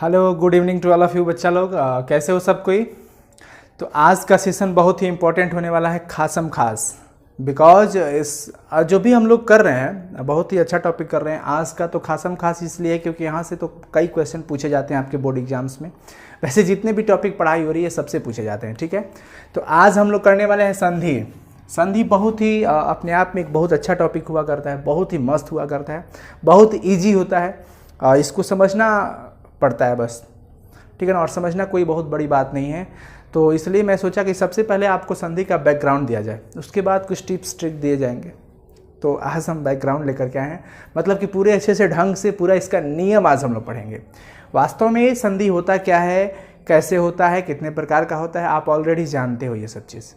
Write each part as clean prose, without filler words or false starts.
Hello good evening to all of you बच्चा लोग। कैसे हो सब कोई। तो आज का सेशन बहुत ही इम्पोर्टेंट होने वाला है, खासम खास। बिकॉज इस जो भी हम लोग कर रहे हैं बहुत ही अच्छा टॉपिक कर रहे हैं आज का। तो खासम खास इसलिए क्योंकि यहाँ से तो कई क्वेश्चन पूछे जाते हैं आपके बोर्ड एग्जाम्स में। वैसे जितने भी टॉपिक पढ़ाई हो रही है सबसे पूछे जाते हैं, ठीक है। तो आज हम लोग करने वाले हैं संधि। संधि बहुत ही अपने आप में एक बहुत अच्छा टॉपिक हुआ करता है, बहुत ही मस्त हुआ करता है, बहुत ईजी होता है। इसको समझना पड़ता है बस, ठीक है ना। और समझना कोई बहुत बड़ी बात नहीं है। तो इसलिए मैं सोचा कि सबसे पहले आपको संधि का बैकग्राउंड दिया जाए, उसके बाद कुछ टिप्स ट्रिक दिए जाएंगे। तो आज हम बैकग्राउंड लेकर के आए हैं, मतलब कि पूरे अच्छे से ढंग से पूरा इसका नियम आज हम लोग पढ़ेंगे। वास्तव में ये संधि होता क्या है, कैसे होता है, कितने प्रकार का होता है, आप ऑलरेडी जानते हो ये सब चीज़,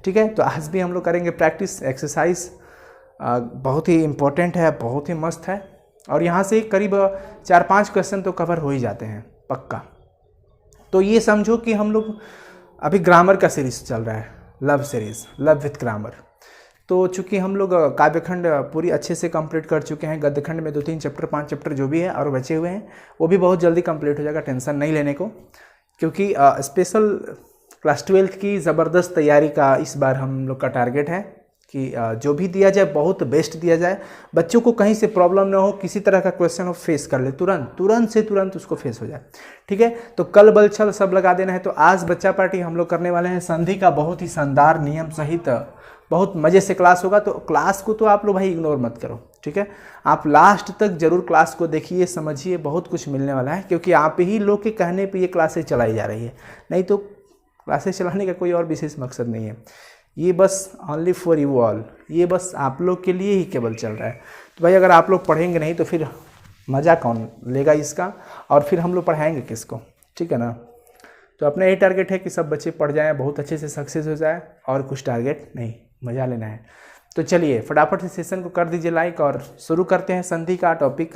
ठीक है। तो आज भी हम लोग करेंगे प्रैक्टिस एक्सरसाइज, बहुत ही इम्पोर्टेंट है, बहुत ही मस्त है। और यहाँ से करीब 4-5 क्वेश्चन तो कवर हो ही जाते हैं पक्का। तो ये समझो कि हम लोग अभी ग्रामर का सीरीज चल रहा है, love series, love with grammar. तो चूँकि हम लोग काव्यखंड पूरी अच्छे से कंप्लीट कर चुके हैं, गद्यखंड में 2-3 चैप्टर 5 चैप्टर जो भी है और बचे हुए हैं वो भी बहुत जल्दी कंप्लीट हो जाएगा, टेंशन नहीं लेने को। क्योंकि स्पेशल क्लास 12 की ज़बरदस्त तैयारी का इस बार हम लोग का टारगेट है कि जो भी दिया जाए बहुत बेस्ट दिया जाए, बच्चों को कहीं से प्रॉब्लम ना हो, किसी तरह का क्वेश्चन हो फेस कर ले, तुरंत उसको फेस हो जाए, ठीक है। तो कल बल छल सब लगा देना है। तो आज बच्चा पार्टी हम लोग करने वाले हैं संधि का बहुत ही शानदार नियम सहित, बहुत मज़े से क्लास होगा। तो क्लास को तो आप लोग भाई इग्नोर मत करो, ठीक है। आप लास्ट तक जरूर क्लास को देखिए, समझिए, बहुत कुछ मिलने वाला है। क्योंकि आप ही लोग के कहने पर ये क्लासेज चलाई जा रही है, नहीं तो क्लासेज चलाने का कोई और विशेष मकसद नहीं है। ये बस ओनली फॉर यू ऑल, ये बस आप लोग के लिए ही केवल चल रहा है। तो भाई अगर आप लोग पढ़ेंगे नहीं तो फिर मज़ा कौन लेगा इसका, और फिर हम लोग पढ़ाएंगे किसको, ठीक है ना। तो अपना यही टारगेट है कि सब बच्चे पढ़ जाएं, बहुत अच्छे से सक्सेस हो जाए, और कुछ टारगेट नहीं, मज़ा लेना है। तो चलिए फटाफट से सेशन को कर दीजिए लाइक और शुरू करते हैं संधि का टॉपिक।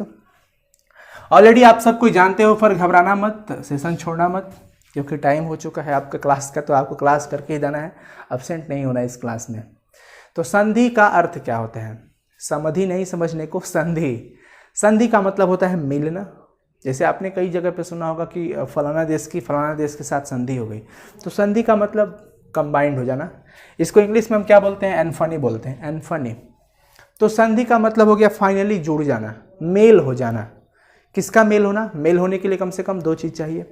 ऑलरेडी आप सब कोई जानते हो, पर घबराना मत, सेशन छोड़ना मत, क्योंकि टाइम हो चुका है आपका क्लास का। तो आपको क्लास करके ही देना है, अब्सेंट नहीं होना है इस क्लास में। तो संधि का अर्थ क्या होता है, समधि नहीं समझने को, संधि। संधि का मतलब होता है मिलना। जैसे आपने कई जगह पे सुना होगा कि फलाना देश की फलाना देश के साथ संधि हो गई। तो संधि का मतलब कंबाइंड हो जाना। इसको इंग्लिश में हम क्या बोलते हैं, एनफनी बोलते हैं, एनफनी। तो संधि का मतलब हो गया फाइनली जुड़ जाना, मेल हो जाना। किसका मेल होना, मेल होने के लिए कम से कम 2 चीज़ चाहिए।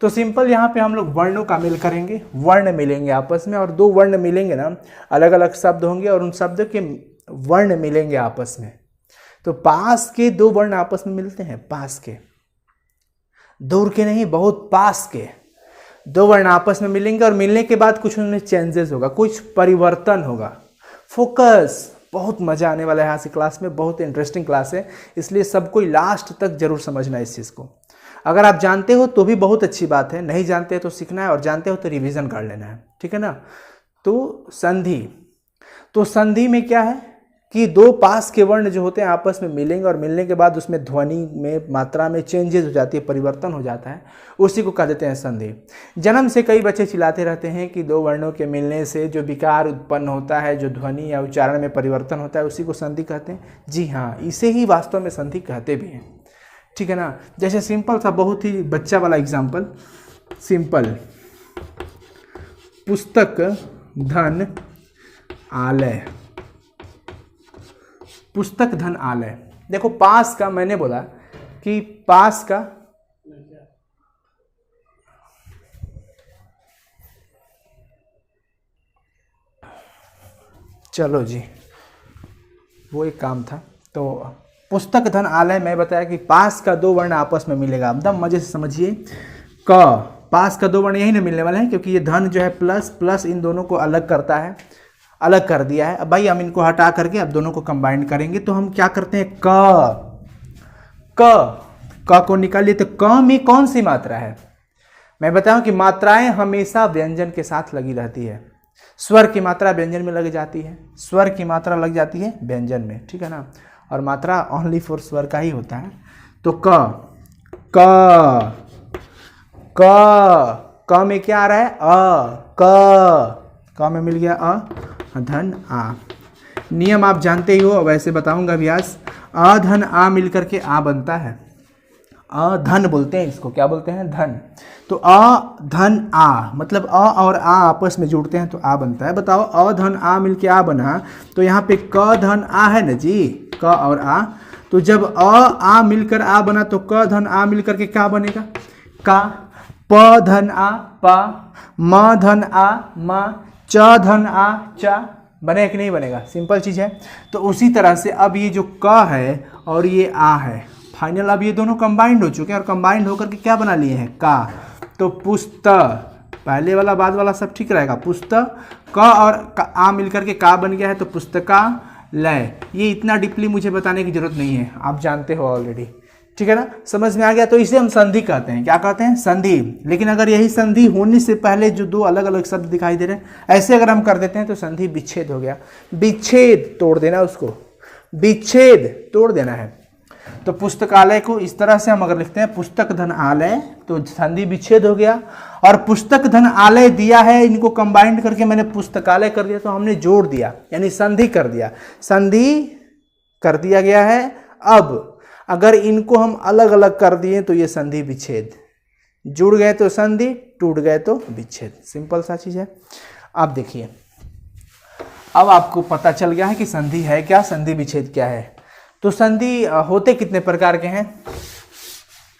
तो सिंपल यहाँ पे हम लोग वर्णों का मेल करेंगे, वर्ण मिलेंगे आपस में, और 2 वर्ण मिलेंगे ना, अलग अलग शब्द होंगे और उन शब्द के वर्ण मिलेंगे आपस में। तो पास के 2 वर्ण आपस में मिलते हैं, पास के, दूर के नहीं, बहुत पास के 2 वर्ण आपस में मिलेंगे। और मिलने के बाद कुछ उनमें चेंजेस होगा, कुछ परिवर्तन होगा। फोकस, बहुत मज़ा आने वाला है आज की क्लास में, बहुत इंटरेस्टिंग क्लास है, इसलिए सब कोई लास्ट तक जरूर समझना इस चीज़ को। अगर आप जानते हो तो भी बहुत अच्छी बात है, नहीं जानते तो सीखना है, और जानते हो तो रिवीजन कर लेना है, ठीक है ना। तो संधि, तो संधि में क्या है कि 2 पास के वर्ण जो होते हैं आपस में मिलेंगे, और मिलने के बाद उसमें ध्वनि में, मात्रा में चेंजेस हो जाती है, परिवर्तन हो जाता है, उसी को कह देते हैं संधि। जन्म से कई बच्चे चिल्लाते रहते हैं कि 2 वर्णों के मिलने से जो विकार उत्पन्न होता है, जो ध्वनि या उच्चारण में परिवर्तन होता है, उसी को संधि कहते हैं। जी हाँ, इसे ही वास्तव में संधि कहते भी हैं, ठीक है ना। जैसे सिंपल सा बहुत ही बच्चा वाला एग्जाम्पल, सिंपल, पुस्तक धन आलय, पुस्तक धन आलय। देखो पास का, मैंने बोला कि पास का, चलो जी वो एक काम था। तो पुस्तक धन आलय मैं बताया कि पास का 2 वर्ण आपस में मिलेगा। एकदम मजे से समझिए, क, पास का 2 वर्ण यही ना मिलने वाले हैं, क्योंकि ये धन जो है प्लस प्लस इन दोनों को अलग करता है, अलग कर दिया है। अब भाई हम इनको हटा करके अब दोनों को कंबाइन करेंगे। तो हम क्या करते हैं, क को निकालिए। तो क में कौन सी मात्रा है, मैं बताऊं कि मात्राएं हमेशा व्यंजन के साथ लगी रहती है। स्वर की मात्रा व्यंजन में लग जाती है, स्वर की मात्रा लग जाती है व्यंजन में, ठीक है ना। और मात्रा ओनली फॉर स्वर का ही होता है। तो क में क्या आ रहा है, क में मिल गया अ, धन आ। नियम आप जानते ही हो, वैसे बताऊंगा अभी आज। अ धन आ मिलकर के आ बनता है। अधन बोलते हैं इसको, क्या बोलते हैं, धन। तो अ धन आ, मतलब अ और आ आपस में जुड़ते हैं तो आ बनता है। बताओ अ धन आ मिलके आ बना, तो यहाँ पे क धन आ है ना जी, क और आ, तो जब आ मिलकर आ बना तो क धन आ मिलकर के क्या बनेगा, का। प धन आ पा, म धन आ मा, च धन आ चा, बनेगा कि नहीं बनेगा, सिंपल चीज़ है। तो उसी तरह से अब ये जो क है और ये आ है, फाइनल अब ये दोनों कंबाइंड हो चुके हैं और कंबाइंड होकर के क्या बना लिए हैं, का। तो पुस्तक, पहले वाला बाद वाला सब ठीक रहेगा, पुस्तक, क और आ मिलकर के का बन गया है तो पुस्तकालय। ये इतना डीपली मुझे बताने की जरूरत नहीं है, आप जानते हो ऑलरेडी, ठीक है ना, समझ में आ गया। तो इसे हम संधि कहते हैं, क्या कहते हैं, संधि। लेकिन अगर यही संधि होने से पहले जो दो अलग अलग शब्द दिखाई दे रहे हैं ऐसे अगर हम कर देते हैं तो संधि विच्छेद हो गया। विच्छेद तोड़ देना, उसको विच्छेद तोड़ देना है। तो पुस्तकालय को इस तरह से हम अगर लिखते हैं पुस्तक धन आलय, तो संधि विच्छेद हो गया। और पुस्तक धन आलय दिया है, इनको कंबाइंड करके मैंने पुस्तकालय कर दिया, तो हमने जोड़ दिया यानी संधि कर दिया, संधि कर दिया गया है। अब अगर इनको हम अलग अलग कर दिए तो ये संधि विच्छेद, जुड़ गए तो संधि, टूट गए तो विच्छेद, सिंपल सा चीज है। अब देखिए, अब आपको पता चल गया है कि संधि है क्या, संधि विच्छेद क्या है। तो संधि होते कितने प्रकार के हैं,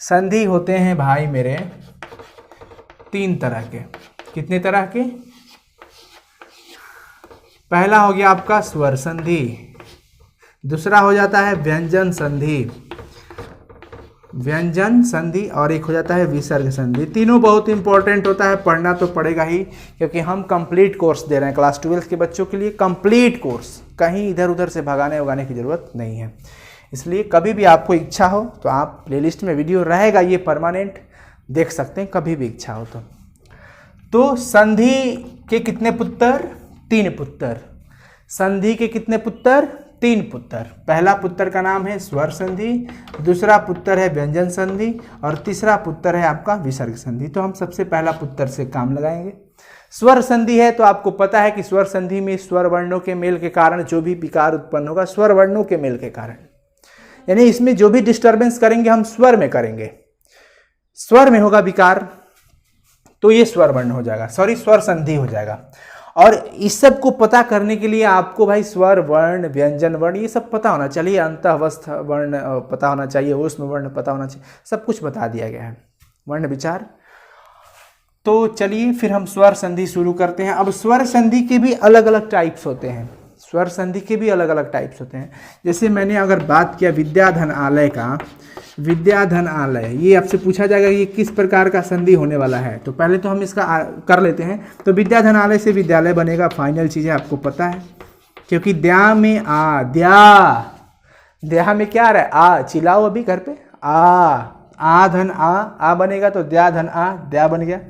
संधि होते हैं भाई मेरे 3 तरह के। कितने तरह के, पहला हो गया आपका स्वर संधि, दूसरा हो जाता है व्यंजन संधि, व्यंजन संधि, और एक हो जाता है विसर्ग संधि। तीनों बहुत इंपॉर्टेंट होता है, पढ़ना तो पड़ेगा ही, क्योंकि हम कंप्लीट कोर्स दे रहे हैं क्लास 12 के बच्चों के लिए, कंप्लीट कोर्स, कहीं इधर उधर से भगाने उगाने की ज़रूरत नहीं है। इसलिए कभी भी आपको इच्छा हो तो आप प्लेलिस्ट में वीडियो रहेगा, ये परमानेंट देख सकते हैं कभी भी इच्छा हो तो संधि के कितने पुत्र, 3 पुत्र। संधि के कितने पुत्र, 3 पुत्र। पहला पुत्र का नाम है स्वर संधि, दूसरा पुत्र है व्यंजन संधि, और तीसरा पुत्र है आपका विसर्ग संधि। तो हम सबसे पहला पुत्र से काम लगाएंगे। स्वर संधि है तो आपको पता है कि स्वर संधि में स्वर वर्णों के मेल के कारण जो भी विकार उत्पन्न होगा, स्वर वर्णों के मेल के कारण, यानी इसमें जो भी डिस्टर्बेंस करेंगे हम स्वर में करेंगे, स्वर में होगा विकार तो ये स्वर वर्ण हो जाएगा, सॉरी स्वर संधि हो जाएगा। और इस सब को पता करने के लिए आपको भाई स्वर वर्ण, व्यंजन वर्ण ये सब पता होना चाहिए, अंतःवस्थ वर्ण पता होना चाहिए, ऊष्म वर्ण पता होना चाहिए, सब कुछ बता दिया गया है, वर्ण विचार। तो चलिए फिर हम स्वर संधि शुरू करते हैं। अब स्वर संधि के भी अलग अलग टाइप्स होते हैं, स्वर संधि के भी अलग अलग टाइप्स होते हैं। जैसे मैंने अगर बात किया विद्याधन आलय का, विद्याधन आलय, ये आपसे पूछा जाएगा ये किस प्रकार का संधि होने वाला है, तो पहले तो हम इसका कर लेते हैं। तो विद्याधन आलय से विद्यालय बनेगा, फाइनल चीज़ें आपको पता है, क्योंकि द्या में आ, द्या में क्या आ रहा है, आ, चिल्लाओ अभी घर पे, आ धन आ बनेगा तो द्या धन आ, द्या बन गया।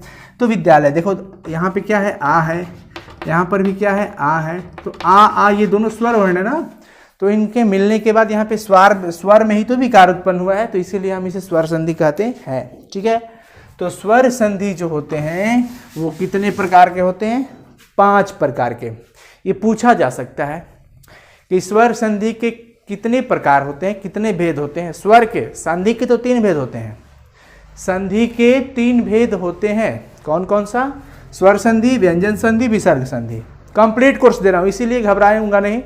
तो विद्यालय, देखो यहाँ पे क्या है, आ है, यहाँ पर भी क्या है, आ है, तो आ ये दोनों स्वर वर्ण है ना, तो इनके मिलने के बाद यहाँ पे स्वर में ही तो विकार उत्पन्न हुआ है, तो इसीलिए हम इसे स्वर संधि कहते हैं, ठीक है। तो स्वर संधि जो होते हैं वो कितने प्रकार के होते हैं, 5 प्रकार के। ये पूछा जा सकता है कि स्वर संधि के कितने प्रकार होते हैं, कितने भेद होते हैं। स्वर के, संधि के तो 3 भेद होते हैं, संधि के 3 भेद होते हैं। कौन कौन सा, स्वर संधि, व्यंजन संधि, विसर्ग संधि। कंप्लीट कोर्स दे रहा हूँ इसीलिए घबराऊंगा नहीं,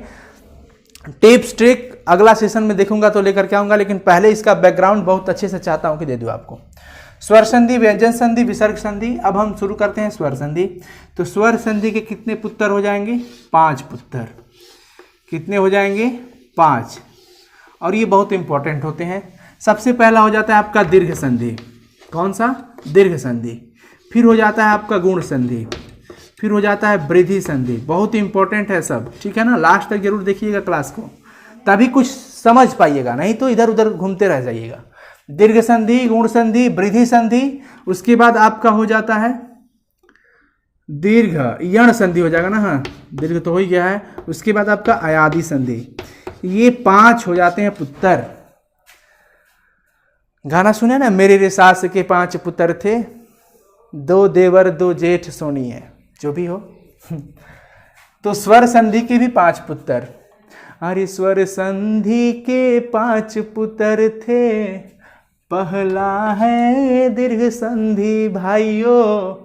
टिप्स ट्रिक अगला सेशन में देखूंगा तो लेकर के आऊंगा, लेकिन पहले इसका बैकग्राउंड बहुत अच्छे से चाहता हूं कि दे दूं आपको। स्वर संधि, व्यंजन संधि, विसर्ग संधि। अब हम शुरू करते हैं स्वर संधि। तो स्वर संधि के कितने पुत्र हो जाएंगे, 5 पुत्र। कितने हो जाएंगे, 5, और ये बहुत इंपॉर्टेंट होते हैं। सबसे पहला हो जाता है आपका दीर्घ संधि। कौन सा, दीर्घ संधि। फिर हो जाता है आपका गुण संधि, फिर हो जाता है वृद्धि संधि। बहुत इंपॉर्टेंट है सब, ठीक है ना, लास्ट तक जरूर देखिएगा क्लास को, तभी कुछ समझ पाइएगा, नहीं तो इधर उधर घूमते रह जाइएगा। दीर्घ संधि, गुण संधि, वृद्धि संधि, उसके बाद आपका हो जाता है दीर्घ यण संधि हो जाएगा ना, हाँ दीर्घ तो हो ही गया है। उसके बाद आपका अयादि संधि। ये 5 हो जाते हैं पुत्र। गाना सुने ना, मेरे रे सास के 5 पुत्र थे, 2 देवर 2 जेठ सोनी है, जो भी हो। तो स्वर संधि के भी 5 पुत्र। अरे स्वर संधि के 5 पुत्र थे, पहला है दीर्घ संधि भाइयों,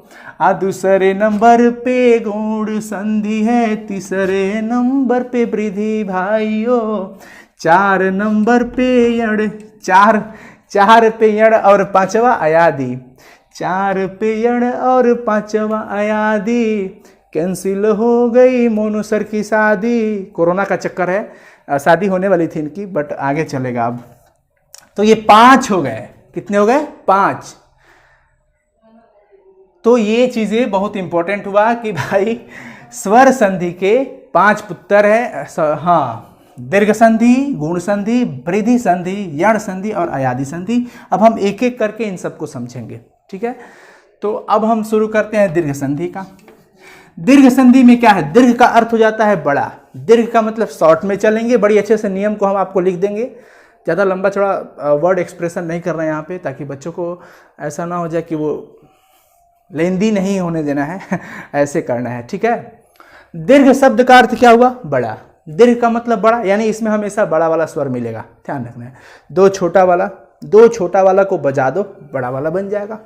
दूसरे नंबर पे गुण संधि है, तीसरे नंबर पे वृद्धि भाइयों, 4 नंबर पे यण, चार पे यण और 5वां अयादि, 4 पे यण और 5वां अयादि, कैंसिल हो गई मोनू की शादी। कोरोना का चक्कर है, शादी होने वाली थी इनकी बट आगे चलेगा अब। तो ये 5 हो गए, कितने हो गए? 5। तो ये चीजें बहुत इंपॉर्टेंट हुआ कि भाई स्वर संधि के 5 पुत्र है। हाँ, दीर्घ संधि, गुण संधि, वृद्धि संधि, यण संधि और अयादि संधि। अब हम एक एक करके इन सबको समझेंगे, ठीक है। तो अब हम शुरू करते हैं दीर्घ संधि का। दीर्घ संधि में क्या है? दीर्घ का अर्थ हो जाता है बड़ा। दीर्घ का मतलब शॉर्ट में चलेंगे, बड़ी अच्छे से नियम को हम आपको लिख देंगे, ज़्यादा लंबा चौड़ा वर्ड एक्सप्रेशन नहीं कर रहे हैं यहाँ पे, ताकि बच्चों को ऐसा ना हो जाए कि वो लेंदी नहीं होने देना है ऐसे करना है, ठीक है। दीर्घ शब्द का अर्थ क्या हुआ? बड़ा। दीर्घ का मतलब बड़ा, यानी इसमें हमेशा बड़ा वाला स्वर मिलेगा, ध्यान रखना है। 2 छोटा वाला को बजा दो, बड़ा वाला बन जाएगा।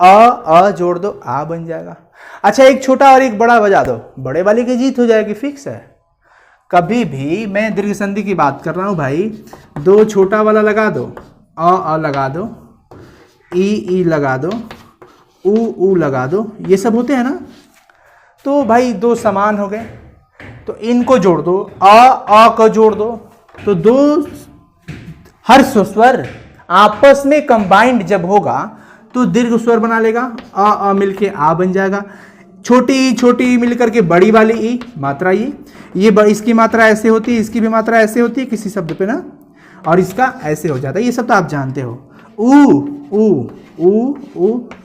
अ जोड़ दो, आ बन जाएगा। अच्छा, एक छोटा और एक बड़ा बजा दो, बड़े वाले की जीत हो जाएगी, फिक्स है। कभी भी मैं दीर्घ संधि की बात कर रहा हूं भाई, 2 छोटा वाला लगा दो, अ लगा दो, ई लगा दो, ऊ लगा दो, ये सब होते हैं ना। तो भाई 2 समान हो गए, तो इनको जोड़ दो, अ को जोड़ दो, तो 2 हर्ष स्वर आपस में कंबाइंड जब होगा तो दीर्घ स्वर बना लेगा। अ मिलके आ बन जाएगा। छोटी मिलकर के बड़ी वाली ई, मात्रा ये इसकी मात्रा ऐसे होती है, इसकी भी मात्रा ऐसे होती है किसी शब्द पे ना, और इसका ऐसे हो जाता है। ये सब तो आप जानते हो। ऊ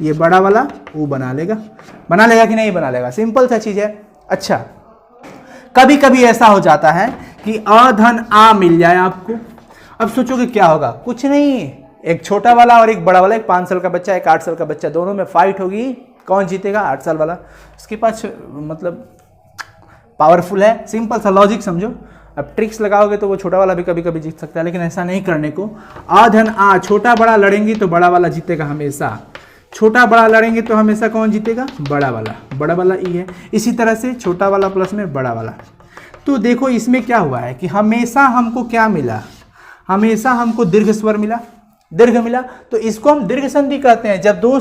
ये बड़ा वाला ऊ बना लेगा कि नहीं बना लेगा? सिंपल सा चीज है। अच्छा, कभी कभी ऐसा हो जाता है कि अधन आ मिल जाए आपको। अब सोचोगे क्या होगा? कुछ नहीं, एक छोटा वाला और एक बड़ा वाला, एक 5 साल का बच्चा, एक 8 साल का बच्चा, दोनों में फाइट होगी। कौन जीतेगा? 8 साल वाला। उसके पास मतलब पावरफुल है। सिंपल सा लॉजिक समझो। अब ट्रिक्स लगाओगे तो वो छोटा वाला भी कभी कभी जीत सकता है, लेकिन ऐसा नहीं करने को। अधन आ, छोटा बड़ा लड़ेंगे तो बड़ा वाला जीतेगा हमेशा। छोटा बड़ा लड़ेंगे तो हमेशा कौन जीतेगा? बड़ा वाला ई है। इसी तरह से छोटा वाला प्लस में बड़ा वाला। तो देखो इसमें क्या हुआ है कि हमेशा हमको क्या मिला? हमेशा हमको दीर्घ स्वर मिला, दीर्घ मिला। तो इसको हम दीर्घ संधि कहते हैं। जब 2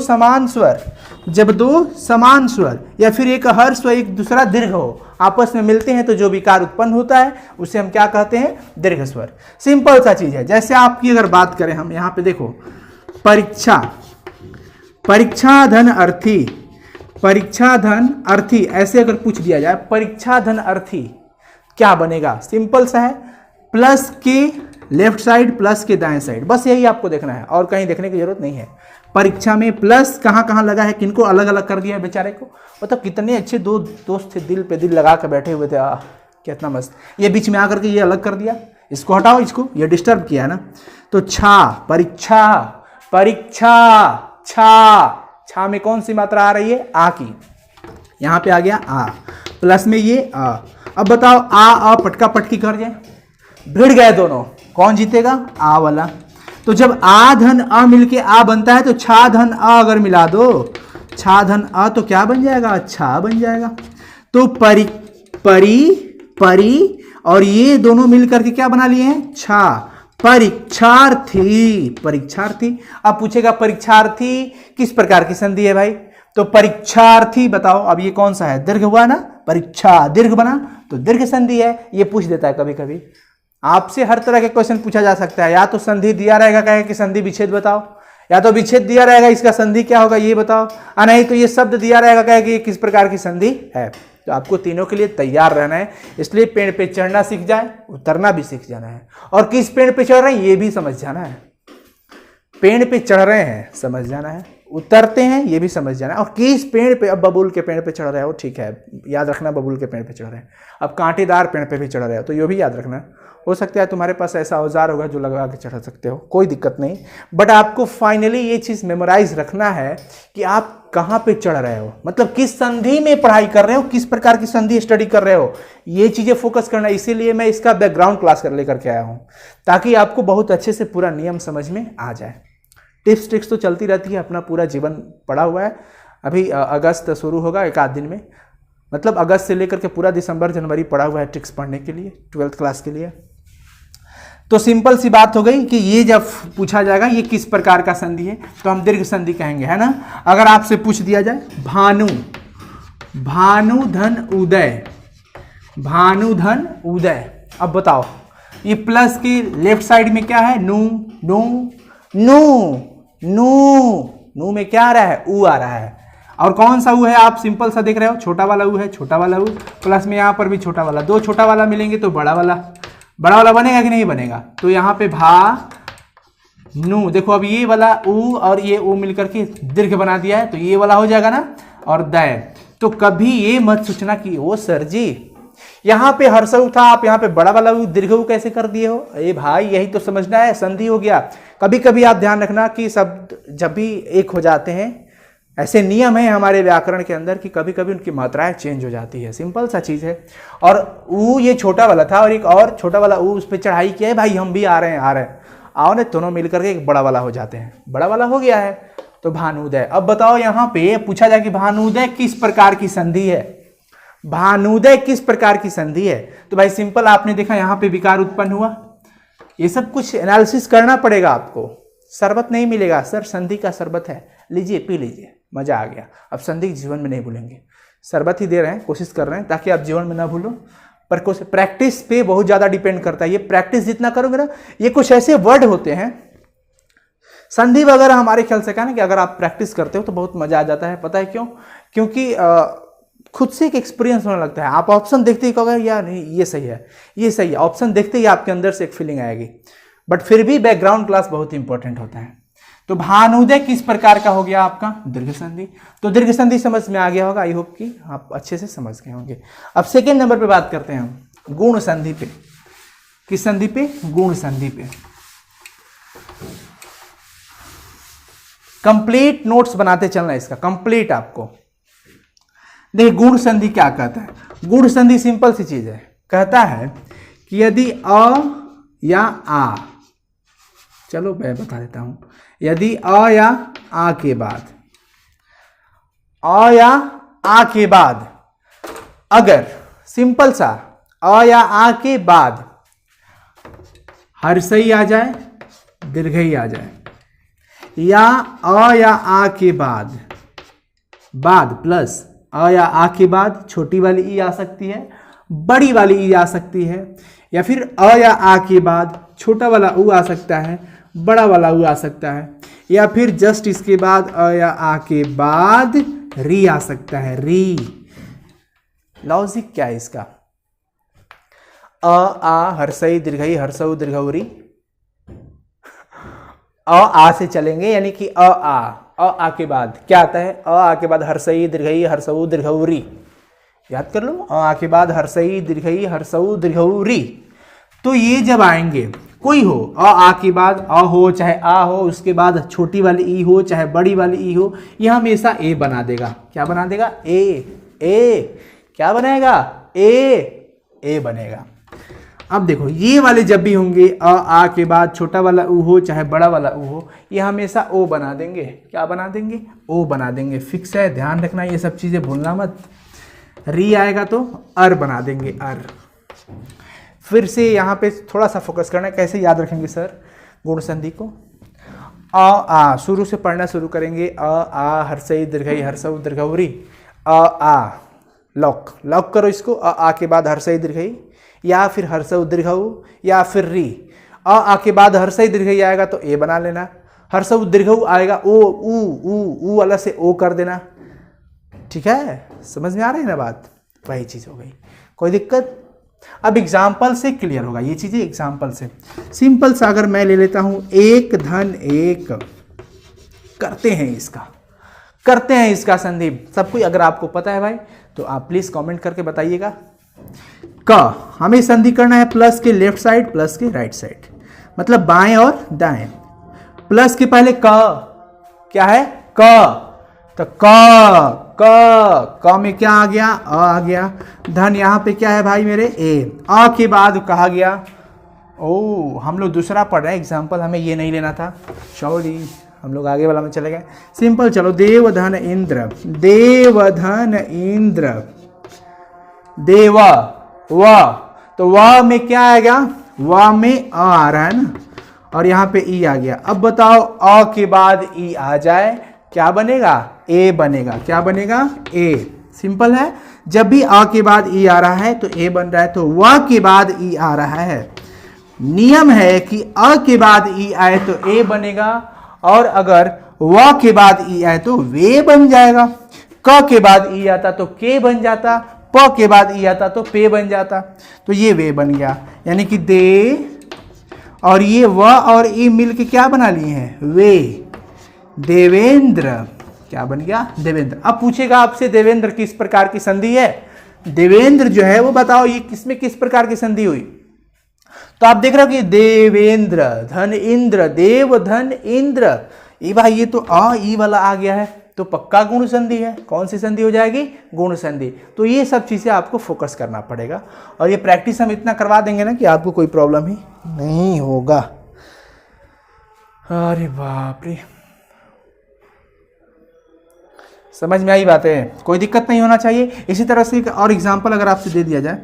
समान स्वर या फिर एक हर स्वर एक दूसरा दीर्घ हो, आपस में मिलते हैं तो जो विकार उत्पन्न होता है उसे हम क्या कहते हैं? दीर्घ स्वर। सिंपल सा चीज है। जैसे आपकी अगर बात करें हम यहाँ पे देखो, परीक्षा धन अर्थी, ऐसे अगर पूछ दिया जाए परीक्षा धन अर्थी क्या बनेगा? सिंपल सा है, प्लस के लेफ्ट साइड प्लस के दाएं साइड, बस यही आपको देखना है और कहीं देखने की जरूरत नहीं है। परीक्षा में प्लस कहाँ कहाँ लगा है, किनको अलग अलग कर दिया है बेचारे को। मतलब कितने अच्छे 2 दोस्त थे, दिल पे दिल लगा कर बैठे हुए थे। कितना मस्त। ये बीच में आकर के ये अलग कर दिया, इसको हटाओ, इसको ये डिस्टर्ब किया ना। तो छा में कौन सी मात्रा आ रही है? आ की। यहाँ पे आ गया आ, प्लस में ये आ। अब बताओ आ पटका पटकी कर जाए, भिड़ गए दोनों, कौन जीतेगा? आ वाला। तो जब आ धन अ मिलके आ बनता है तो छा धन अ अगर मिला दो, छा धन अ तो क्या बन जाएगा? छा बन जाएगा। तो परी और ये दोनों मिलकर के क्या बना लिए हैं? छा। परीक्षार्थी। अब पूछेगा परीक्षार्थी किस प्रकार की संधि है भाई? तो परीक्षार्थी बताओ, अब ये कौन सा है? दीर्घ हुआ ना, परीक्षा दीर्घ बना तो दीर्घ संधि है। ये पूछ देता है कभी कभी। आपसे हर तरह के क्वेश्चन पूछा जा सकता है। या तो संधि दिया रहेगा, कहे कि संधि विच्छेद बताओ, या तो विच्छेद दिया रहेगा इसका संधि क्या होगा ये बताओ, और नहीं तो ये शब्द दिया रहेगा, कहे कि किस प्रकार की संधि है। तो आपको तीनों के लिए तैयार रहना है। इसलिए पेड़ पे चढ़ना सीख जाए, उतरना भी सीख जाना है, और किस पेड़ पे चढ़ रहे हैं ये भी समझ जाना है। पेड़ पे चढ़ रहे हैं समझ जाना है, उतरते हैं ये भी समझ जाना है, और किस पेड़ पे। अब बबूल के पेड़ पे चढ़ रहे हो, ठीक है, याद रखना बबूल के पेड़ पे चढ़ रहे हैं। अब कांटेदार पेड़ पे भी चढ़ रहे हो तो ये भी याद रखना। हो सकता है तुम्हारे पास ऐसा औजार होगा जो लगा के चढ़ा सकते हो, कोई दिक्कत नहीं, बट आपको फाइनली ये चीज़ मेमोराइज रखना है कि आप कहाँ पे चढ़ रहे हो, मतलब किस संधि में पढ़ाई कर रहे हो, किस प्रकार की संधि स्टडी कर रहे हो, ये चीज़ें फोकस करना। इसीलिए मैं इसका बैकग्राउंड क्लास कर लेकर के आया हूँ, ताकि आपको बहुत अच्छे से पूरा नियम समझ में आ जाए। टिप्स ट्रिक्स तो चलती रहती है, अपना पूरा जीवन पड़ा हुआ है। अभी अगस्त शुरू होगा एक आध दिन में, मतलब अगस्त से लेकर के पूरा दिसंबर जनवरी पड़ा हुआ है ट्रिक्स पढ़ने के लिए, 12th क्लास के लिए। तो सिंपल सी बात हो गई कि ये जब पूछा जाएगा ये किस प्रकार का संधि है, तो हम दीर्घ संधि कहेंगे, है ना। अगर आपसे पूछ दिया जाए भानु, भानु धन उदय, भानु धन उदय, अब बताओ ये प्लस की लेफ्ट साइड में क्या है, नू, नू, नू, नू, नू में क्या आ रहा है, ऊ आ रहा है। और कौन सा ऊ है, आप सिंपल सा देख रहे हो, छोटा वाला ऊ है, छोटा वाला ऊ, प्लस में यहाँ पर भी छोटा वाला, दो छोटा वाला मिलेंगे तो बड़ा वाला, बड़ा वाला बनेगा कि नहीं बनेगा। तो यहाँ पे भा नू, देखो अब ये वाला ऊ और ये ऊ मिलकर के दीर्घ बना दिया है, तो ये वाला हो जाएगा ना, और दय। तो कभी ये मत सोचना कि ओ सर जी यहाँ पे हर्षऊ था, आप यहाँ पे बड़ा वाला ऊ दीर्घ ऊ कैसे कर दिए हो। ए भाई यही तो समझना है, संधि हो गया। कभी कभी आप ध्यान रखना कि शब्द जब भी एक हो जाते हैं, ऐसे नियम है हमारे व्याकरण के अंदर कि कभी कभी उनकी मात्राएं चेंज हो जाती है, सिंपल सा चीज़ है। और ऊ ये छोटा वाला था और एक और छोटा वाला ऊ उस पर चढ़ाई किया है, भाई हम भी आ रहे हैं, आ रहे हैं, आओ ना, दोनों मिलकर के एक बड़ा वाला हो जाते हैं, बड़ा वाला हो गया है। तो भानुदय। अब बताओ यहाँ पे पूछा जाए कि भानुदय किस प्रकार की संधि है, भानुदय किस प्रकार की संधि है। तो भाई सिंपल, आपने देखा यहाँ पे विकार उत्पन्न हुआ, ये सब कुछ एनालिसिस करना पड़ेगा आपको, शरबत नहीं मिलेगा सर, संधि का शरबत है, लीजिए पी लीजिए, मजा आ गया। अब संधि जीवन में नहीं भूलेंगे, शरबत ही दे रहे हैं, कोशिश कर रहे हैं ताकि आप जीवन में ना भूलो। पर प्रैक्टिस पे बहुत ज़्यादा डिपेंड करता है, ये प्रैक्टिस जितना करोगे ना, ये कुछ ऐसे वर्ड होते हैं संधि वगैरह हमारे ख्याल से, क्या ना कि अगर आप प्रैक्टिस करते हो तो बहुत मजा आ जाता है। पता है क्यों? क्योंकि खुद से एक एक्सपीरियंस होने लगता है। आप ऑप्शन देखते ही कहोगे यार नहीं ये सही है, ये सही है, ऑप्शन देखते ही आपके अंदर से एक फीलिंग आएगी। बट फिर भी बैकग्राउंड क्लास बहुत इंपॉर्टेंट होता है। तो भानुदय किस प्रकार का हो गया आपका, दीर्घ संधि। तो दीर्घ संधि समझ में आ गया होगा, आई होप कि आप अच्छे से समझ गए होंगे। अब सेकेंड नंबर पे बात करते हैं हम गुण संधि पे। किस संधि पे? गुण संधि पे। कंप्लीट नोट्स बनाते चलना इसका, कंप्लीट आपको। देखिए गुण संधि क्या कहता है। गुण संधि सिंपल सी चीज है, कहता है कि यदि अ या आ, चलो मैं बता देता हूं, यदि अ या आ के बाद, अ या आ के बाद अगर सिंपल सा अ या आ के बाद हर्षई आ जाए, दीर्घई आ जाए, या अ या आ के बाद प्लस अ या आ के बाद छोटी वाली ई आ सकती है, बड़ी वाली ई आ सकती है, या फिर अ या आ के बाद छोटा वाला ऊ आ सकता है, बड़ा वाला ऊ आ सकता है, या फिर जस्ट इसके बाद अ या आ के बाद री आ सकता है, री। लॉजिक क्या है इसका? अ आ हर्षई दीर्घई हर्षऊ दीर्घौरी, आ से चलेंगे, यानी कि आ के बाद क्या आता है? आ के बाद हर्षई दीर्घई हर्षऊ दीर्घौरी, याद कर लो, आ के बाद हर्षई दीर्घई हर्षऊ दीर्घौरी। तो ये जब आएंगे, कोई हो, आ के बाद अ हो चाहे आ हो, उसके बाद छोटी वाली ई हो चाहे बड़ी वाली ई हो, ये हमेशा ए बना देगा। क्या बना देगा? ए क्या बनाएगा? ए बनेगा। अब देखो ये वाले जब भी होंगे, आ के बाद छोटा वाला ऊ हो चाहे बड़ा वाला ऊ हो, ये हमेशा ओ बना देंगे। क्या बना देंगे? ओ बना देंगे। फिक्स है, ध्यान रखना, ये सब चीजें भूलना मत। री आएगा तो अर बना देंगे, अर। फिर से यहाँ पे थोड़ा सा फोकस करना है, कैसे याद रखेंगे सर गुण संधि को? आ शुरू से पढ़ना शुरू करेंगे। आ हर्षई दीर्घई हर्षऊ दीर्घौरी, आ लॉक करो इसको। आ के बाद हर्षई दीर्घई, या फिर हर्षऊ दीर्घऊ, या फिर री। आ के बाद हर्षई दीर्घई आएगा तो ए बना लेना, हर्षऊ दीर्घऊ आएगा ओ ऊ वाला से ओ कर देना। ठीक है, समझ में आ रही है ना बात? वही चीज हो गई, कोई दिक्कत? अब एग्जाम्पल से क्लियर होगा ये चीजें, एग्जाम्पल से। सिंपल सा अगर मैं ले लेता हूं, एक धन एक, करते हैं इसका संधि। सब कुछ अगर आपको पता है भाई तो आप प्लीज कमेंट करके बताइएगा। क हमें संधि करना है प्लस के लेफ्ट साइड, प्लस के राइट साइड, मतलब बाएं और दाएं। प्लस के पहले क क्या है? क। तो क में क्या आ गया? अ आ गया। धन यहाँ पे क्या है भाई मेरे? ए। अ के बाद कहा गया, ओ हम लोग दूसरा पढ़ रहे हैं एग्जाम्पल, हमें ये नहीं लेना था, सॉरी। हम लोग आगे वाला में चले गए। सिंपल, चलो देवधन इंद्र, देवधन इंद्र, देव व, तो व में क्या आएगा, व में अ आ रहा है ना, और यहाँ पे ई आ गया। अब बताओ अ के बाद ई आ जाए क्या बनेगा, ए बनेगा। क्या बनेगा, ए। सिंपल है, जब भी अ के बाद ई आ रहा है तो ए बन रहा है, तो व के बाद ई आ रहा है। नियम है कि अ के बाद ई आए तो ए बनेगा, और अगर व के बाद ई आए तो वे बन जाएगा। क के बाद ई आता तो के बन जाता, प के बाद ई आता तो पे बन जाता, तो ये वे बन गया। यानी कि दे और ये व और ई मिल के क्या बना लिए हैं, वे। देवेंद्र क्या बन गया, देवेंद्र। अब पूछेगा आपसे देवेंद्र किस प्रकार की संधि है, देवेंद्र जो है वो बताओ ये किसमें किस प्रकार की संधि हुई। तो आप देख रहे हो कि देवेंद्र धन इंद्र, देव धन इंद्र, ये भाई ये तो अ ई वाला आ गया है, तो पक्का गुण संधि है। कौन सी संधि हो जाएगी, गुण संधि। तो ये सब चीजें आपको फोकस करना पड़ेगा, और ये प्रैक्टिस हम इतना करवा देंगे ना कि आपको कोई प्रॉब्लम ही नहीं होगा। अरे बाप रे, समझ में आई बातें, कोई दिक्कत नहीं होना चाहिए। इसी तरह से एक और एग्जांपल अगर आपसे दे दिया जाए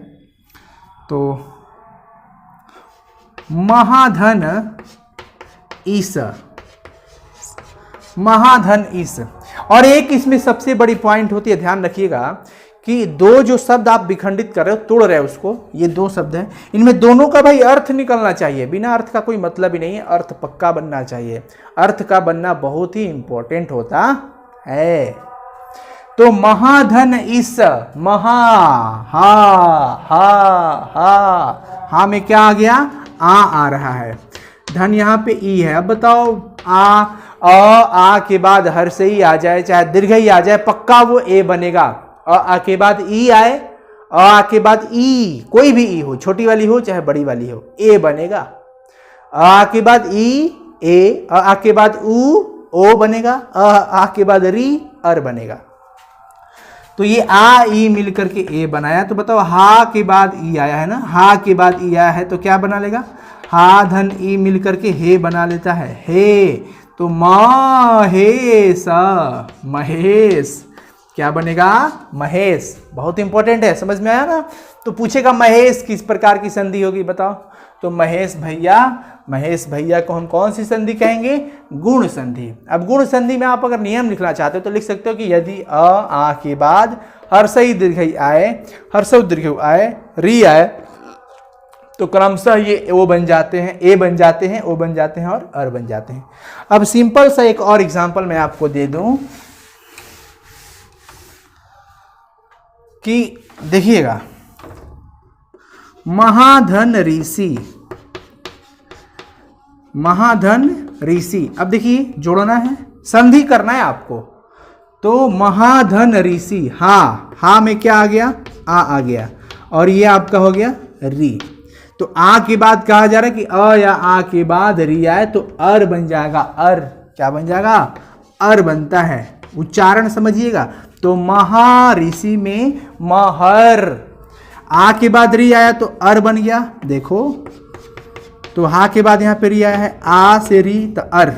तो महाधन ईस, महाधन ईस। और एक इसमें सबसे बड़ी पॉइंट होती है, ध्यान रखिएगा कि दो जो शब्द आप विखंडित कर रहे हो, तोड़ रहे हो उसको, ये दो शब्द हैं, इनमें दोनों का भाई अर्थ निकलना चाहिए। बिना अर्थ का कोई मतलब ही नहीं है, अर्थ पक्का बनना चाहिए। अर्थ का बनना बहुत ही इंपॉर्टेंट होता है। तो महाधन इस, महा हा हा में क्या आ गया, आ रहा है। धन यहाँ पे ई है। अब बताओ आ के बाद हर से ही आ जाए, चाहे दीर्घ ही आ जाए, पक्का वो ए बनेगा। आ के बाद ई आए, आ के बाद ई, कोई भी ई हो, छोटी वाली हो चाहे बड़ी वाली हो, ए बनेगा। आ के बाद ई ए, आ के बाद उ ओ बनेगा, आ के बाद री अर बनेगा। तो ये आ ई मिल करके ए बनाया। तो बताओ हा के बाद ई आया है ना, हा के बाद ई आया है तो क्या बना लेगा, हा धन ई मिल करके हे बना लेता है, हे। तो महेश, महेश क्या बनेगा, महेश। बहुत इंपॉर्टेंट है, समझ में आया ना। तो पूछेगा महेश किस प्रकार की संधि होगी बताओ, तो महेश भैया को हम कौन सी संधि कहेंगे, गुण संधि। अब गुण संधि में आप अगर नियम लिखना चाहते हो तो लिख सकते हो कि यदि आ के बाद हर्षई दीर्घई आए, हर्षौ दीर्घ आए, री आए, तो क्रमशः ये ओ बन जाते हैं, ए बन जाते हैं, ओ बन जाते हैं और अर बन जाते हैं। अब सिंपल सा एक और एग्जांपल मैं आपको दे दूं कि देखिएगा, महाधन ऋषि, महाधन ऋषि। अब देखिए जोड़ना है, संधि करना है आपको। तो महाधन ऋषि, हा में क्या आ गया, आ गया, और ये आपका हो गया री। तो आ के बाद कहा जा रहा है कि अ या आ के बाद री आए तो अर बन जाएगा, अर क्या बन जाएगा, अर बनता है। उच्चारण समझिएगा। तो महाऋषि में महर, आ के बाद री आया तो अर बन गया, देखो। तो हा के बाद यहाँ पे री आया है, आ से री तो अर,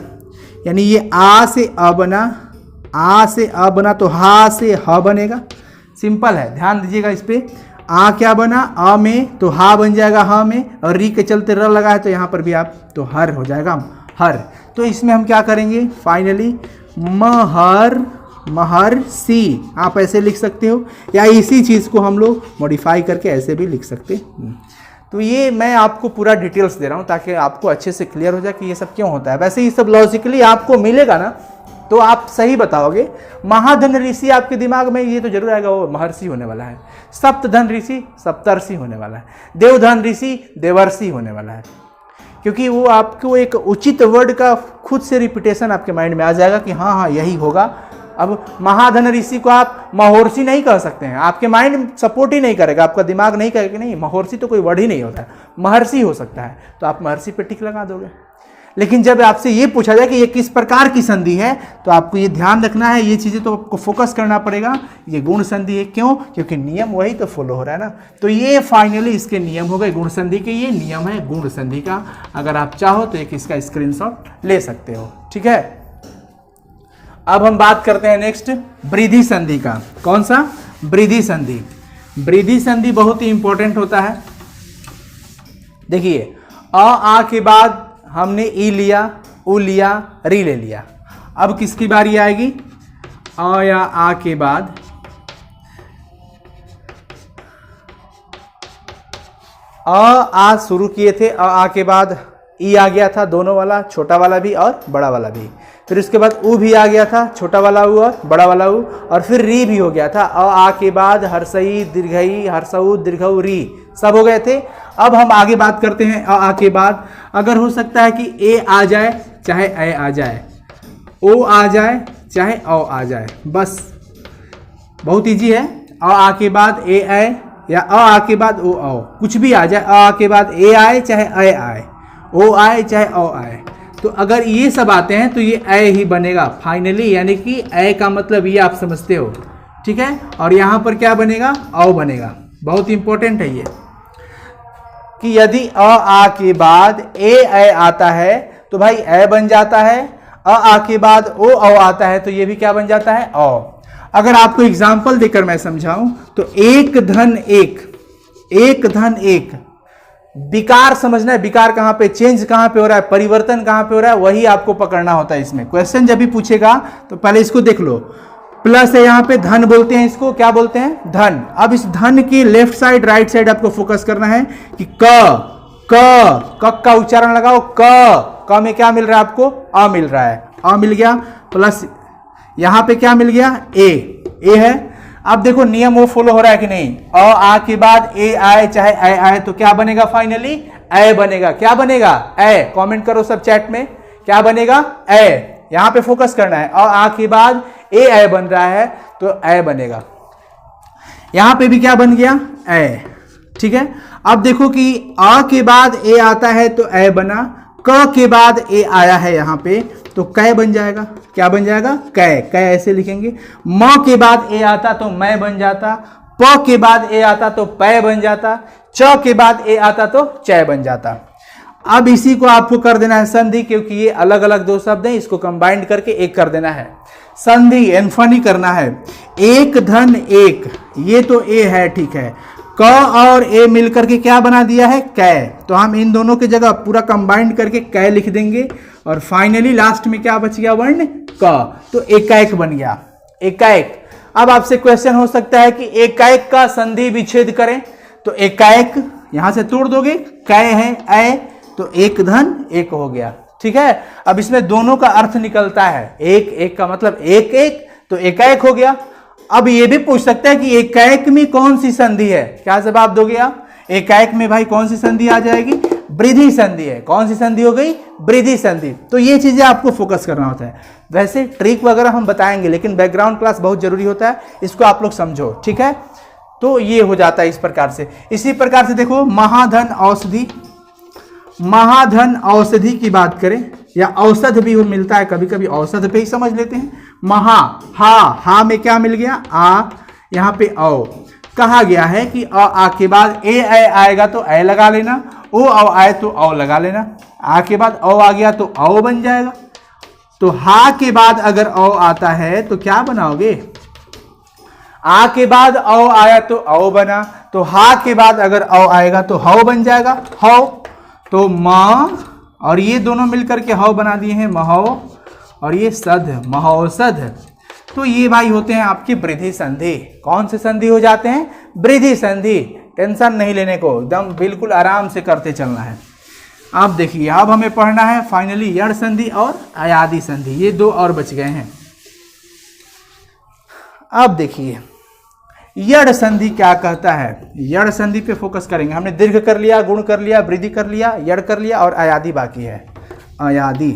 यानी ये आ से अ बना, आ से अ बना तो हा से ह बनेगा। सिंपल है, ध्यान दीजिएगा इस पे। आ क्या बना, अ में तो हा बन जाएगा ह में, और री के चलते र लगा है तो यहाँ पर भी आप तो हर हो जाएगा, हर। तो इसमें हम क्या करेंगे फाइनली, महर, महर्षि आप ऐसे लिख सकते हो, या इसी चीज़ को हम लोग मॉडिफाई करके ऐसे भी लिख सकते हैं। तो ये मैं आपको पूरा डिटेल्स दे रहा हूँ ताकि आपको अच्छे से क्लियर हो जाए कि ये सब क्यों होता है। वैसे ये सब लॉजिकली आपको मिलेगा ना तो आप सही बताओगे। महाधन ऋषि आपके दिमाग में ये तो जरूर आएगा वो महर्षि होने वाला है, सप्तधन ऋषि सप्तर्षि होने वाला है, देवधन ऋषि देवर्षि होने वाला है, क्योंकि वो आपको एक उचित वर्ड का खुद से रिपीटेशन आपके माइंड में आ जाएगा कि हाँ हाँ यही होगा। अब महाधन ऋषि को आप महर्षि नहीं कह सकते हैं, आपके माइंड सपोर्ट ही नहीं करेगा, आपका दिमाग नहीं कहेगा कि नहीं महर्षि तो कोई वर्ड ही नहीं होता है, महर्षि हो सकता है, तो आप महर्षि पे टिक लगा दोगे। लेकिन जब आपसे ये पूछा जाए कि ये किस प्रकार की संधि है तो आपको ये ध्यान रखना है, ये चीज़ें तो आपको फोकस करना पड़ेगा, ये गुण संधि है। क्यों? क्योंकि नियम वही तो फॉलो हो रहा है ना। तो ये फाइनली इसके नियम हो गए गुण संधि के, ये नियम है गुण संधि का। अगर आप चाहो तो एक इसका स्क्रीनशॉट ले सकते हो, ठीक है। अब हम बात करते हैं नेक्स्ट वृद्धि संधि का। कौन सा? वृद्धि संधि। वृद्धि संधि बहुत ही इंपॉर्टेंट होता है। देखिए आ के बाद हमने ई लिया, उ लिया, री ले लिया। अब किसकी बारी आएगी? अ या आ के बाद आ शुरू किए थे, आ के बाद ई आ गया था, दोनों वाला, छोटा वाला भी और बड़ा वाला भी। फिर उसके बाद उ भी आ गया था, छोटा वाला उ और बड़ा वाला उ, और फिर री भी हो गया था। आ के बाद हर्षई, दीर्घई, हर्षऊ, दीर्घऊ, री सब हो गए थे। अब हम आगे बात करते हैं आ के बाद। अगर हो सकता है कि ए आ जाए चाहे ए आ जाए, ओ आ जाए चाहे औ आ जाए, बस बहुत इजी है। आ के बाद ए आए या आ के बाद ओ आओ, कुछ भी आ जाए। आ के बाद ए आए चाहे ए आए, ओ आए चाहे ओ आए, तो अगर ये सब आते हैं तो ये ए ही बनेगा फाइनली, यानी कि ए का मतलब ये आप समझते हो, ठीक है। और यहाँ पर क्या बनेगा? औ बनेगा। बहुत इंपॉर्टेंट है ये कि यदि आ के बाद ए आता है तो भाई ए बन जाता है। आ के बाद ओ आता है तो ये भी क्या बन जाता है? औ। अगर आपको एग्जाम्पल देकर मैं समझाऊं तो एक धन एक, एक धन एक, विकार समझना है। विकार कहां पे, चेंज कहां पे हो रहा है, परिवर्तन कहां पे हो रहा है, वही आपको पकड़ना होता है इसमें। क्वेश्चन जब भी पूछेगा तो पहले इसको देख लो। प्लस है यहाँ पे, धन बोलते हैं इसको, क्या बोलते हैं? धन। अब इस धन की लेफ्ट साइड राइट साइड आपको फोकस करना है कि क का उच्चारण लगाओ। क में क्या मिल रहा है आपको? अ मिल रहा है। अ मिल गया, प्लस यहां पे क्या मिल गया? ए है। अब देखो नियम वो फॉलो हो रहा है कि नहीं? आ के बाद ए आए चाहे ए आए तो क्या बनेगा? फाइनली ए बनेगा। क्या बनेगा? ए। कमेंट करो सब चैट में, क्या बनेगा? ए। यहां पे फोकस करना है। आ के बाद ए बन रहा है तो ए बनेगा। यहां पे भी क्या बन गया? ए, ठीक है। अब देखो कि आ के बाद ए आता है तो ए बना, क के बाद ए आया है यहां पे तो कै बन जाएगा। क्या बन जाएगा? कै। कै ऐसे लिखेंगे। म के बाद ए आता तो मैं बन जाता, प के बाद ए आता तो पै बन जाता, च के बाद ए आता तो चै बन जाता। अब इसी को आपको कर देना है संधि, क्योंकि ये अलग अलग दो शब्द हैं, इसको कंबाइंड करके एक कर देना है। संधि एनफनी करना है। एक धन एक, ये तो ए है, ठीक है। क और ए मिलकर के क्या बना दिया है? कै। तो हम इन दोनों की जगह पूरा कंबाइंड करके कै लिख देंगे और फाइनली लास्ट में क्या बच गया? वर्ण क। तो एकाएक बन गया। एकाएक। अब आपसे क्वेश्चन हो सकता है कि एकाएक का संधि विच्छेद करें, तो एकाएक यहां से तोड़ दोगे, कै है ए तो एक धन एक हो गया, ठीक है। अब इसमें दोनों का अर्थ निकलता है, एक एक का मतलब एक एक, तो एकाएक हो गया। अब ये भी पूछ सकता है कि एकाएक में कौन सी संधि है? क्या जवाब दोगे आप? एकाएक में भाई कौन सी संधि आ जाएगी? वृद्धि संधि है। कौन सी संधि हो गई? वृद्धि संधि। तो ये चीजें आपको फोकस करना होता है। वैसे ट्रिक वगैरह हम बताएंगे, लेकिन बैकग्राउंड क्लास बहुत जरूरी होता है, इसको आप लोग समझो, ठीक है। तो ये हो जाता है इस प्रकार से। इसी प्रकार से देखो महाधन औषधि, महाधन औषधि की बात करें या औषध भी वो मिलता है, कभी कभी औषध पे ही समझ लेते हैं। महा, हा में क्या मिल गया? आ, यहाँ पे औ। कहा गया है कि आ के बाद ए आएगा तो ए लगा लेना, ओ आए तो औ लगा लेना। आ के बाद औ आ गया तो औ बन जाएगा। तो हा के बाद अगर औ आता है तो क्या बनाओगे? आ के बाद औ आया तो औ बना, तो हा के बाद अगर औ आएगा तो हौ बन जाएगा, हौ। तो म और ये दोनों मिलकर के हौ बना दिए हैं, महौ, और ये सध, महौषध। तो ये भाई होते हैं आपकी वृद्धि संधि। कौन से संधि हो जाते हैं? वृद्धि संधि। टेंशन नहीं लेने को, एकदम बिल्कुल आराम से करते चलना है। अब देखिए, अब हमें पढ़ना है फाइनली यण संधि और अयादि संधि, ये दो और बच गए हैं। अब देखिए यण संधि क्या कहता है, यण संधि पे फोकस करेंगे। हमने दीर्घ कर लिया, गुण कर लिया, वृद्धि कर लिया, यण कर लिया और अयादि बाकी है। अयादि,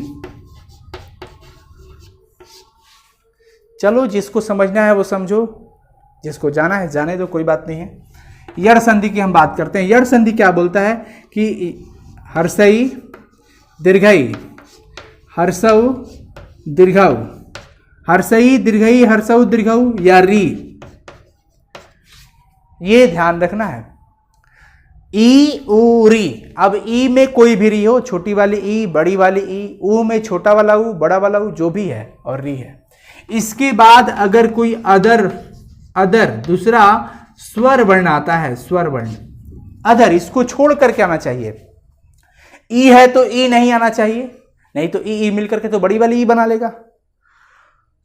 चलो जिसको समझना है वो समझो, जिसको जाना है जाने दो, कोई बात नहीं है। यण संधि की हम बात करते हैं। यण संधि क्या बोलता है कि हर्षई दीर्घई, हर्षऊ दीर्घऊ, हर्षई दीर्घई, हर्षऊ दीर्घऊ या री, ये ध्यान रखना है। ई उ री, अब ई में कोई भी री हो, छोटी वाली ई, बड़ी वाली ई, ऊ में छोटा वाला ऊ, बड़ा वाला ऊ, जो भी है, और री है। इसके बाद अगर कोई अदर दूसरा स्वर वर्ण आता है, स्वर वर्ण अदर, इसको छोड़ करके आना चाहिए। ई है तो ई नहीं आना चाहिए, नहीं तो ई मिलकर के तो बड़ी वाली ई बना लेगा।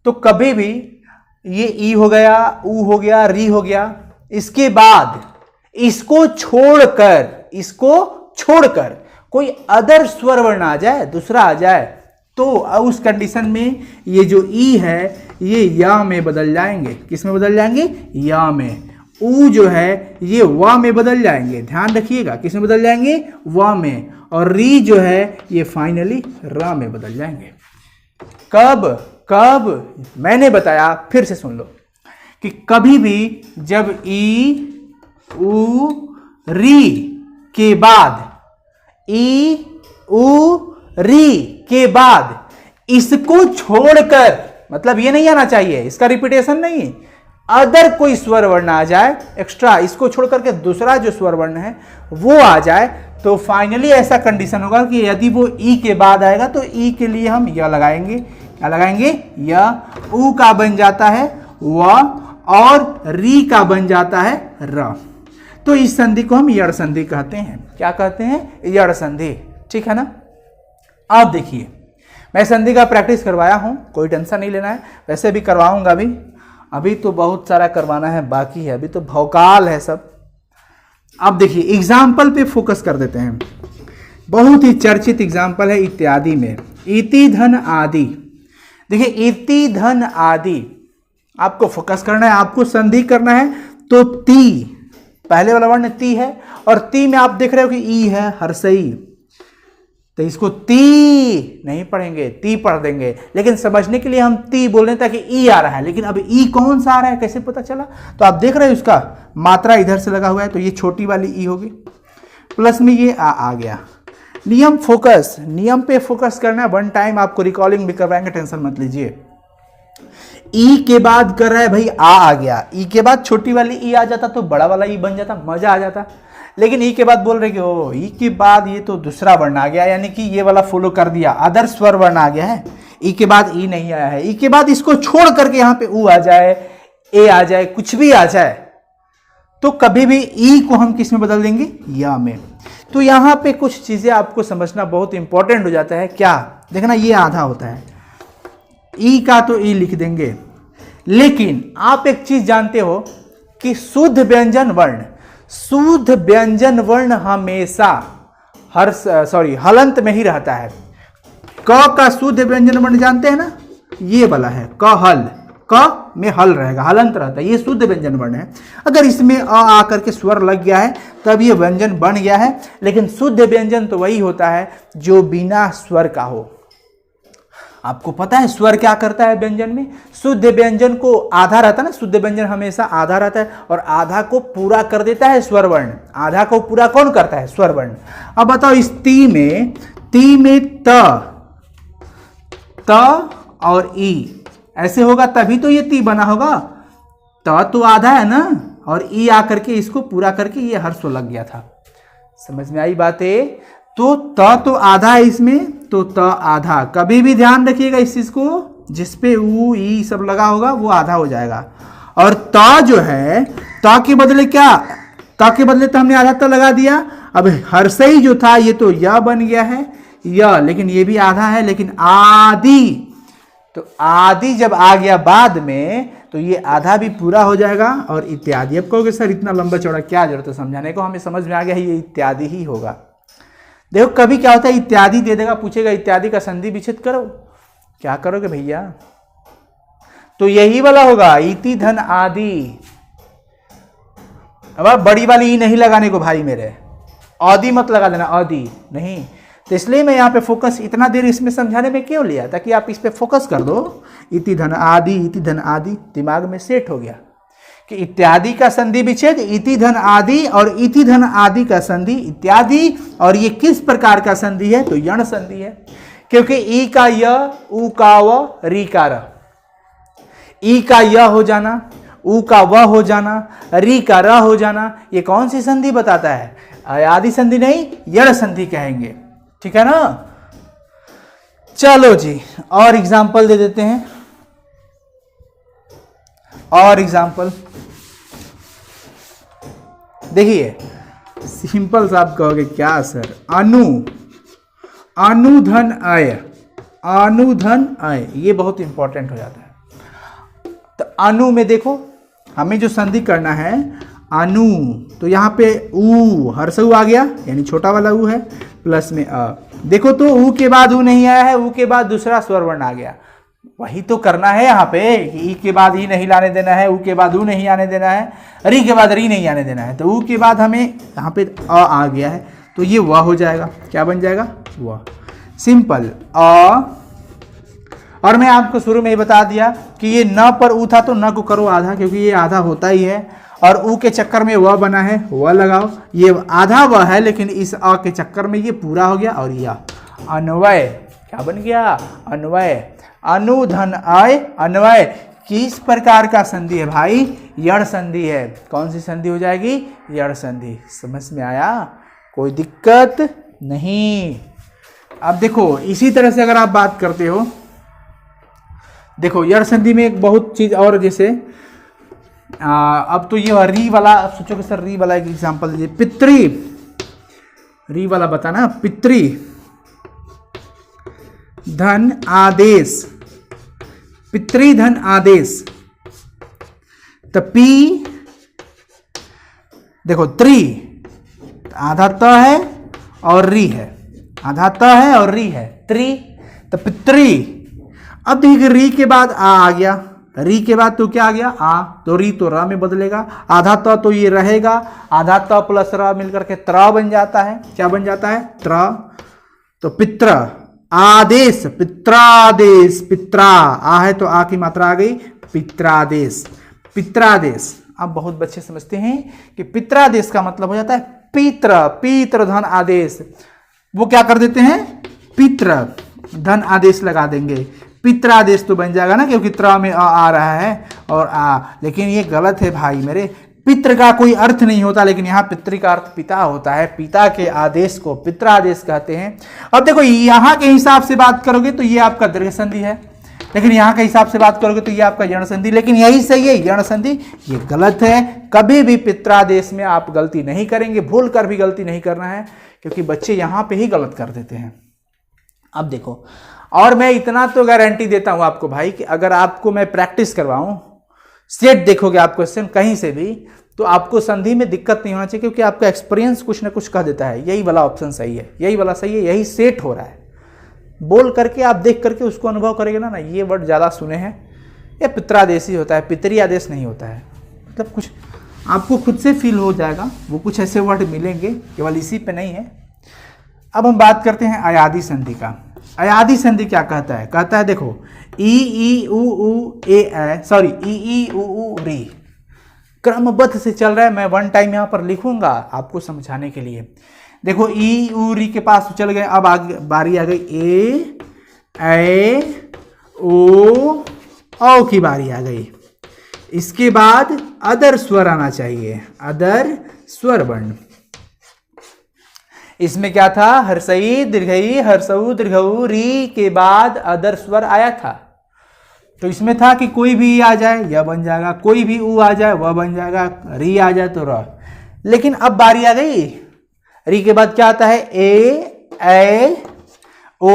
तो कभी भी ये ई हो गया, ऊ हो गया, री हो गया, इसके बाद इसको छोड़कर कोई अदर स्वर वर्ण आ जाए, दूसरा आ जाए, तो उस कंडीशन में ये जो ई है ये या में बदल जाएंगे। किस में बदल जाएंगे? या में। ऊ जो है ये वा में बदल जाएंगे, ध्यान रखिएगा, किस में बदल जाएंगे? वा में। और री जो है ये फाइनली रा में बदल जाएंगे। कब मैंने बताया, फिर से सुन लो, कि कभी भी जब ई ऊ री के बाद, ई ऊ री के बाद इसको छोड़कर, मतलब ये नहीं आना चाहिए, इसका रिपीटेशन नहीं, अदर कोई स्वर वर्ण आ जाए एक्स्ट्रा, इसको छोड़कर के दूसरा जो स्वर वर्ण है वो आ जाए, तो फाइनली ऐसा कंडीशन होगा कि यदि वो ई के बाद आएगा तो ई के लिए हम या लगाएंगे। क्या लगाएंगे? या। ऊ का बन जाता है व, और री का बन जाता है र। तो इस संधि को हम यड़ संधि कहते हैं। क्या कहते हैं? यड़ संधि। ठीक है ना। अब देखिए, मैं संधि का प्रैक्टिस करवाया हूं, कोई टेंशन नहीं लेना है, वैसे भी करवाऊंगा अभी तो बहुत सारा करवाना है बाकी है, अभी तो भौकाल है सब। अब देखिए एग्जाम्पल पे फोकस कर देते हैं। बहुत ही चर्चित एग्जाम्पल है इत्यादि में, इति धन आदि। देखिए इति धन आदि आपको फोकस करना है, आपको संधि करना है। तो ती, पहले वाला वर्ण ती है, और ती में आप देख रहे हो कि ई है हर्षई, तो इसको ती नहीं पढ़ेंगे, ती पढ़ देंगे, लेकिन समझने के लिए हम ती बोल रहे हैं ताकि ई आ रहा है, लेकिन अब ई कौन सा आ रहा है कैसे पता चला? तो आप देख रहे हो उसका मात्रा इधर से लगा हुआ है, तो ये छोटी वाली ई होगी, प्लस में ये आ गया। नियम पे फोकस करना है। वन टाइम आपको रिकॉलिंग भी करवाएंगे, टेंशन मत लीजिए। ई के बाद कर रहा है भाई, आ गया, ई के बाद छोटी वाली ई आ जाता तो बड़ा वाला ई बन जाता, मजा आ जाता। लेकिन ई के बाद बोल रहे कि ओ ई के बाद ये तो दूसरा वर्ण आ गया, यानी कि ये वाला फॉलो कर दिया, अदर स्वर वर्ण आ गया है। ई के बाद ई नहीं आया है, ई के बाद इसको छोड़ करके यहाँ पे ऊ आ जाए, ए आ जाए, कुछ भी आ जाए, तो कभी भी ई को हम किस में बदल देंगे? या में। तो यहाँ पे कुछ चीजें आपको समझना बहुत इंपॉर्टेंट हो जाता है। क्या? देखना, ये आधा होता है, ई का तो ई लिख देंगे, लेकिन आप एक चीज जानते हो कि शुद्ध व्यंजन वर्ण हमेशा हलंत में ही रहता है। क का शुद्ध व्यंजन वर्ण जानते हैं ना, ये वाला है क हल, क में हल रहेगा, हलंत रहता है, ये शुद्ध व्यंजन वर्ण है। अगर इसमें अ आकर के स्वर लग गया है तब ये व्यंजन बन गया है, लेकिन शुद्ध व्यंजन तो वही होता है जो बिना स्वर का हो। आपको पता है स्वर क्या करता है व्यंजन में? शुद्ध व्यंजन को आधा रहता है ना, शुद्ध व्यंजन हमेशा आधा रहता है, और आधा को पूरा कर देता है स्वर वर्ण। आधा को पूरा कौन करता है? स्वर वर्ण। अब बताओ, इस ती में त और ई ऐसे होगा तभी तो ये ती बना होगा। त तो आधा है ना, और ई आकर के इसको पूरा करके ये हर्ष लग गया था। समझ में आई बातें? तो त तो आधा है इसमें, तो त आधा। कभी भी ध्यान रखिएगा इस चीज को, जिसपे ऊ ई सब लगा होगा वो आधा हो जाएगा। और त जो है, त के बदले क्या? त के बदले तो हमने आधा त लगा दिया। अब हर्षई जो था ये तो या बन गया है, या, लेकिन ये भी आधा है। लेकिन आदि, तो आदि जब आ गया बाद में तो ये आधा भी पूरा हो जाएगा, और इत्यादि। अब कहोगे सर इतना लंबा चौड़ा क्या जरूरत है समझाने को, हमें समझ में आ गया ये इत्यादि ही होगा। देखो कभी क्या होता है, इत्यादि दे देगा, पूछेगा इत्यादि का संधि विच्छेद करो, क्या करोगे भैया? तो यही वाला होगा, इति धन आदि। अब बड़ी वाली ई नहीं लगाने को भाई मेरे, आदि मत लगा देना, आदि नहीं। तो इसलिए मैं यहाँ पे फोकस इतना देर इसमें समझाने में क्यों लिया, ताकि आप इस पे फोकस कर दो। इति धन आदि, इति धन आदि दिमाग में सेट हो गया कि इत्यादि का संधि विच्छेद इति धन आदि, और इति धन आदि का संधि इत्यादि। और ये किस प्रकार का संधि है? तो यण संधि है, क्योंकि ई का य, ऊ का व, री का र। ई का य हो जाना, ऊ का व हो जाना, री का र हो जाना, ये कौन सी संधि बताता है? आदि संधि नहीं, यण संधि कहेंगे। ठीक है ना। चलो जी, और एग्जाम्पल दे देते हैं। और एग्जाम्पल देखिए, सिंपल सा आप कहोगे क्या सर, अनुधन अय, अनुधन अय, ये बहुत इंपॉर्टेंट हो जाता है। तो अनु में देखो हमें जो संधि करना है अनु, तो यहाँ पे ऊ हर्षऊ आ गया, यानी छोटा वाला ऊ है, प्लस में अ। देखो तो ऊ के बाद ऊ नहीं आया है, ऊ के बाद दूसरा स्वर वर्ण आ गया। वही तो करना है यहाँ पे कि ई के बाद ई नहीं लाने देना है, ऊ के बाद ऊ नहीं आने देना है, री के बाद री नहीं आने देना है। तो ऊ के बाद हमें यहाँ पे अ आ गया है, तो ये वह हो जाएगा। क्या बन जाएगा? वह। सिंपल अ। और मैं आपको शुरू में ही बता दिया कि ये न पर ऊ था तो न को करो आधा, क्योंकि ये आधा होता ही है, और ऊ के चक्कर में वह बना है, वह लगाओ। ये आधा वह है, लेकिन इस अ के चक्कर में ये पूरा हो गया, और यह अन्वय क्या बन गया? अन्वय। अनुधन अय अन्वय किस प्रकार का संधि है भाई? यण संधि है। कौन सी संधि हो जाएगी? यण संधि। समझ में आया? कोई दिक्कत नहीं। अब देखो इसी तरह से अगर आप बात करते हो, देखो यण संधि में एक बहुत चीज और, जैसे अब तो ये री वाला, अब सोचो कि सर री वाला एक एग्जांपल दीजिए। पितृ, री वाला बताना, पितृ धन आदेश, पितृधन आदेश। तो पी देखो त्रि, आधा त है और री है, आधा त है और री है, त्रि। तो पितृ। अब देखिए री के बाद आ गया, री के बाद तो क्या आ गया? आ। तो री तो र में बदलेगा, आधा त तो ये रहेगा, आधा त प्लस र मिलकर के त्र बन जाता है। क्या बन जाता है? त्र। तो पित्र आदेश, पित्रादेश, पित्रा, आ है तो आ की मात्रा आ गई, पित्रादेश, पित्रादेश। अब बहुत बच्चे समझते हैं कि पित्रादेश का मतलब हो जाता है पित्र, पित्र धन आदेश। वो क्या कर देते हैं? पित्र धन आदेश लगा देंगे। पित्रादेश तो बन जाएगा ना, क्योंकि त्र में आ रहा है और आ, लेकिन ये गलत है भाई मेरे। पित्र का कोई अर्थ नहीं होता, लेकिन यहाँ पितृ का अर्थ पिता होता है। पिता के आदेश को पित्रादेश कहते हैं। अब देखो यहाँ के हिसाब से बात करोगे तो ये आपका दीर्घ संधि है, लेकिन यहाँ के हिसाब से बात करोगे तो ये आपका यण संधि। लेकिन यही सही है, यण संधि। ये गलत है। कभी भी पित्रादेश में आप गलती नहीं करेंगे, भूल कर भी गलती नहीं करना है, क्योंकि बच्चे यहाँ पे ही गलत कर देते हैं। अब देखो, और मैं इतना तो गारंटी देता हूँ आपको भाई कि अगर आपको मैं प्रैक्टिस करवाऊँ, सेट देखोगे आप क्वेश्चन कहीं से भी, तो आपको संधि में दिक्कत नहीं होना चाहिए, क्योंकि आपका एक्सपीरियंस कुछ ना कुछ कह देता है यही वाला ऑप्शन सही है, यही वाला सही है, यही सेट हो रहा है। बोल करके आप देख करके उसको अनुभव करेंगे ना, ये वर्ड ज़्यादा सुने हैं, ये पित्रादेशी होता है, पितरी आदेश नहीं होता है। मतलब कुछ आपको खुद से फील हो जाएगा, वो कुछ ऐसे वर्ड मिलेंगे, केवल इसी पे नहीं है। अब हम बात करते हैं अयादि संधि का। अयादि संधि क्या कहता है? कहता है देखो ई ऊ ए, सॉरी ई ऊ री, क्रमबद्ध से चल रहा है। मैं वन टाइम यहाँ पर लिखूंगा आपको समझाने के लिए। देखो ई ऊ री के पास चल गए, अब आगे बारी आ गई ए ओ की बारी आ गई। इसके बाद अदर स्वर आना चाहिए, अदर स्वर वर्ण। इसमें क्या था? हर्षई दीर्घई, हर्षऊ दीर्घऊ, री के बाद अदर स्वर आया था। तो इसमें था कि कोई भी आ जाए यह बन जाएगा, कोई भी ऊ आ जाए वह बन जाएगा, री आ जाए तो र। लेकिन अब बारी आ गई, री के बाद क्या आता है? ए ओ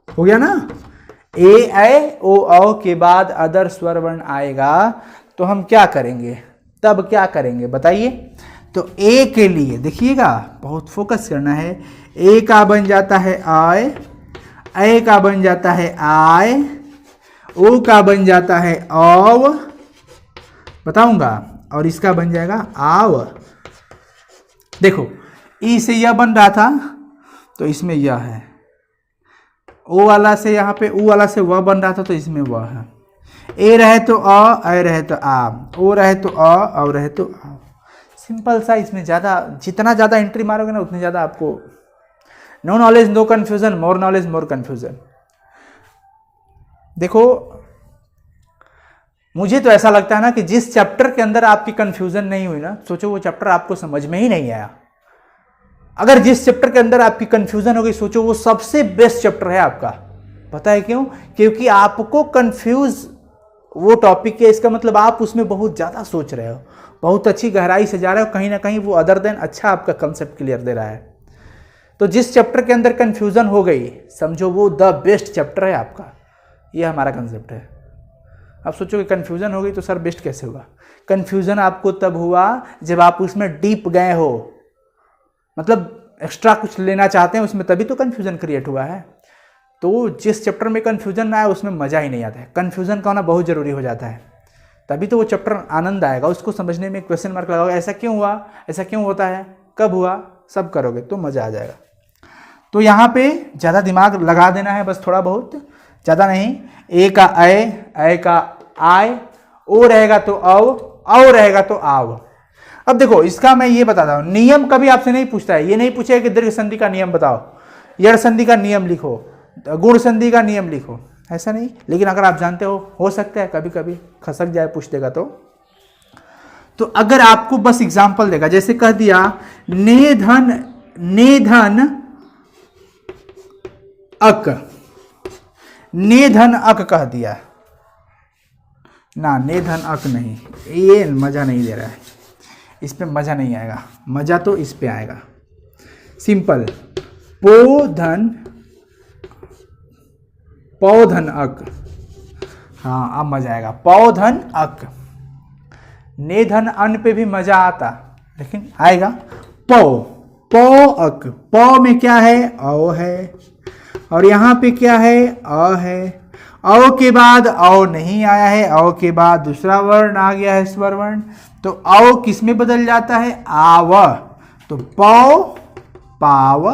हो गया ना। ए ओ के बाद अदर स्वर वर्ण आएगा, तो हम क्या करेंगे? तब क्या करेंगे बताइए? तो ए के लिए देखिएगा, बहुत फोकस करना है। ए का बन जाता है आय, ए का बन जाता है आय, ओ का बन जाता है औ, बताऊंगा, और इसका बन जाएगा आव। देखो ई से यह बन रहा था, तो इसमें यह है। ओ वाला से यहाँ पे ऊ वाला से वह बन रहा था, तो इसमें वह है। ए रहे तो अ, ए रहे तो आ, ओ रहे तो अ, औ रहे तो आ। सिंपल सा। इसमें ज़्यादा, जितना ज़्यादा एंट्री मारोगे ना, उतनी ज़्यादा आपको no knowledge no confusion, more knowledge more confusion. देखो मुझे तो ऐसा लगता है ना कि जिस चैप्टर के अंदर आपकी कन्फ्यूजन नहीं हुई ना, सोचो वो चैप्टर आपको समझ में ही नहीं आया। अगर जिस चैप्टर के अंदर आपकी कन्फ्यूजन हो गई, सोचो वो सबसे बेस्ट चैप्टर है आपका। पता है क्यों? क्योंकि आपको कंफ्यूज वो टॉपिक है, इसका मतलब आप उसमें बहुत ज़्यादा सोच रहे हो, बहुत अच्छी गहराई से जा रहे हो, कहीं ना कहीं वो अदर देन अच्छा आपका कंसेप्ट क्लियर दे रहा है। तो जिस चैप्टर के अंदर कन्फ्यूज़न हो गई, समझो वो द बेस्ट चैप्टर है आपका, ये हमारा कंसेप्ट है। आप सोचोगे कन्फ्यूज़न हो गई तो सर बेस्ट कैसे होगा? कन्फ्यूज़न आपको तब हुआ जब आप उसमें डीप गए हो, मतलब एक्स्ट्रा कुछ लेना चाहते हैं उसमें, तभी तो कन्फ्यूज़न क्रिएट हुआ है। तो जिस चैप्टर में कन्फ्यूज़न ना आए उसमें मज़ा ही नहीं आता है। कन्फ्यूज़न का होना बहुत ज़रूरी हो जाता है, तभी तो वो चैप्टर आनंद आएगा, उसको समझने में क्वेश्चन मार्क लगाओगे, ऐसा क्यों हुआ, ऐसा क्यों होता है, कब हुआ, सब करोगे तो मज़ा आ जाएगा। तो यहाँ पे ज़्यादा दिमाग लगा देना है, बस थोड़ा बहुत, ज़्यादा नहीं। ए का ए का आय, ओ रहेगा तो औ रहेगा तो आव। अब देखो इसका मैं ये बताता हूँ, नियम कभी आपसे नहीं पूछता है, ये नहीं पूछेगा कि दीर्घ संधि का नियम बताओ, यड़ संधि का नियम लिखो, गुण संधि का नियम लिखो, ऐसा नहीं। लेकिन अगर आप जानते हो सकता है कभी कभी खसक जाए पूछ देगा तो अगर आपको बस एग्जाम्पल देगा, जैसे कह दिया ने धन अक, ने धन अक कह दिया ना, ने धन अक नहीं, ये मजा नहीं दे रहा है, इस पे मजा नहीं आएगा, मजा तो इस पे आएगा। सिंपल, पौधन अक, हाँ अब मजा आएगा, पौधन अक। ने धन अन पे भी मजा आता, लेकिन आएगा पौ अक। पौ में क्या है, औ है, और यहाँ पे क्या है, अ है। औ के बाद औ नहीं आया है, औ के बाद दूसरा वर्ण आ गया है, स्वर वर्ण, तो औ किस में बदल जाता है, आव। तो पौ पाव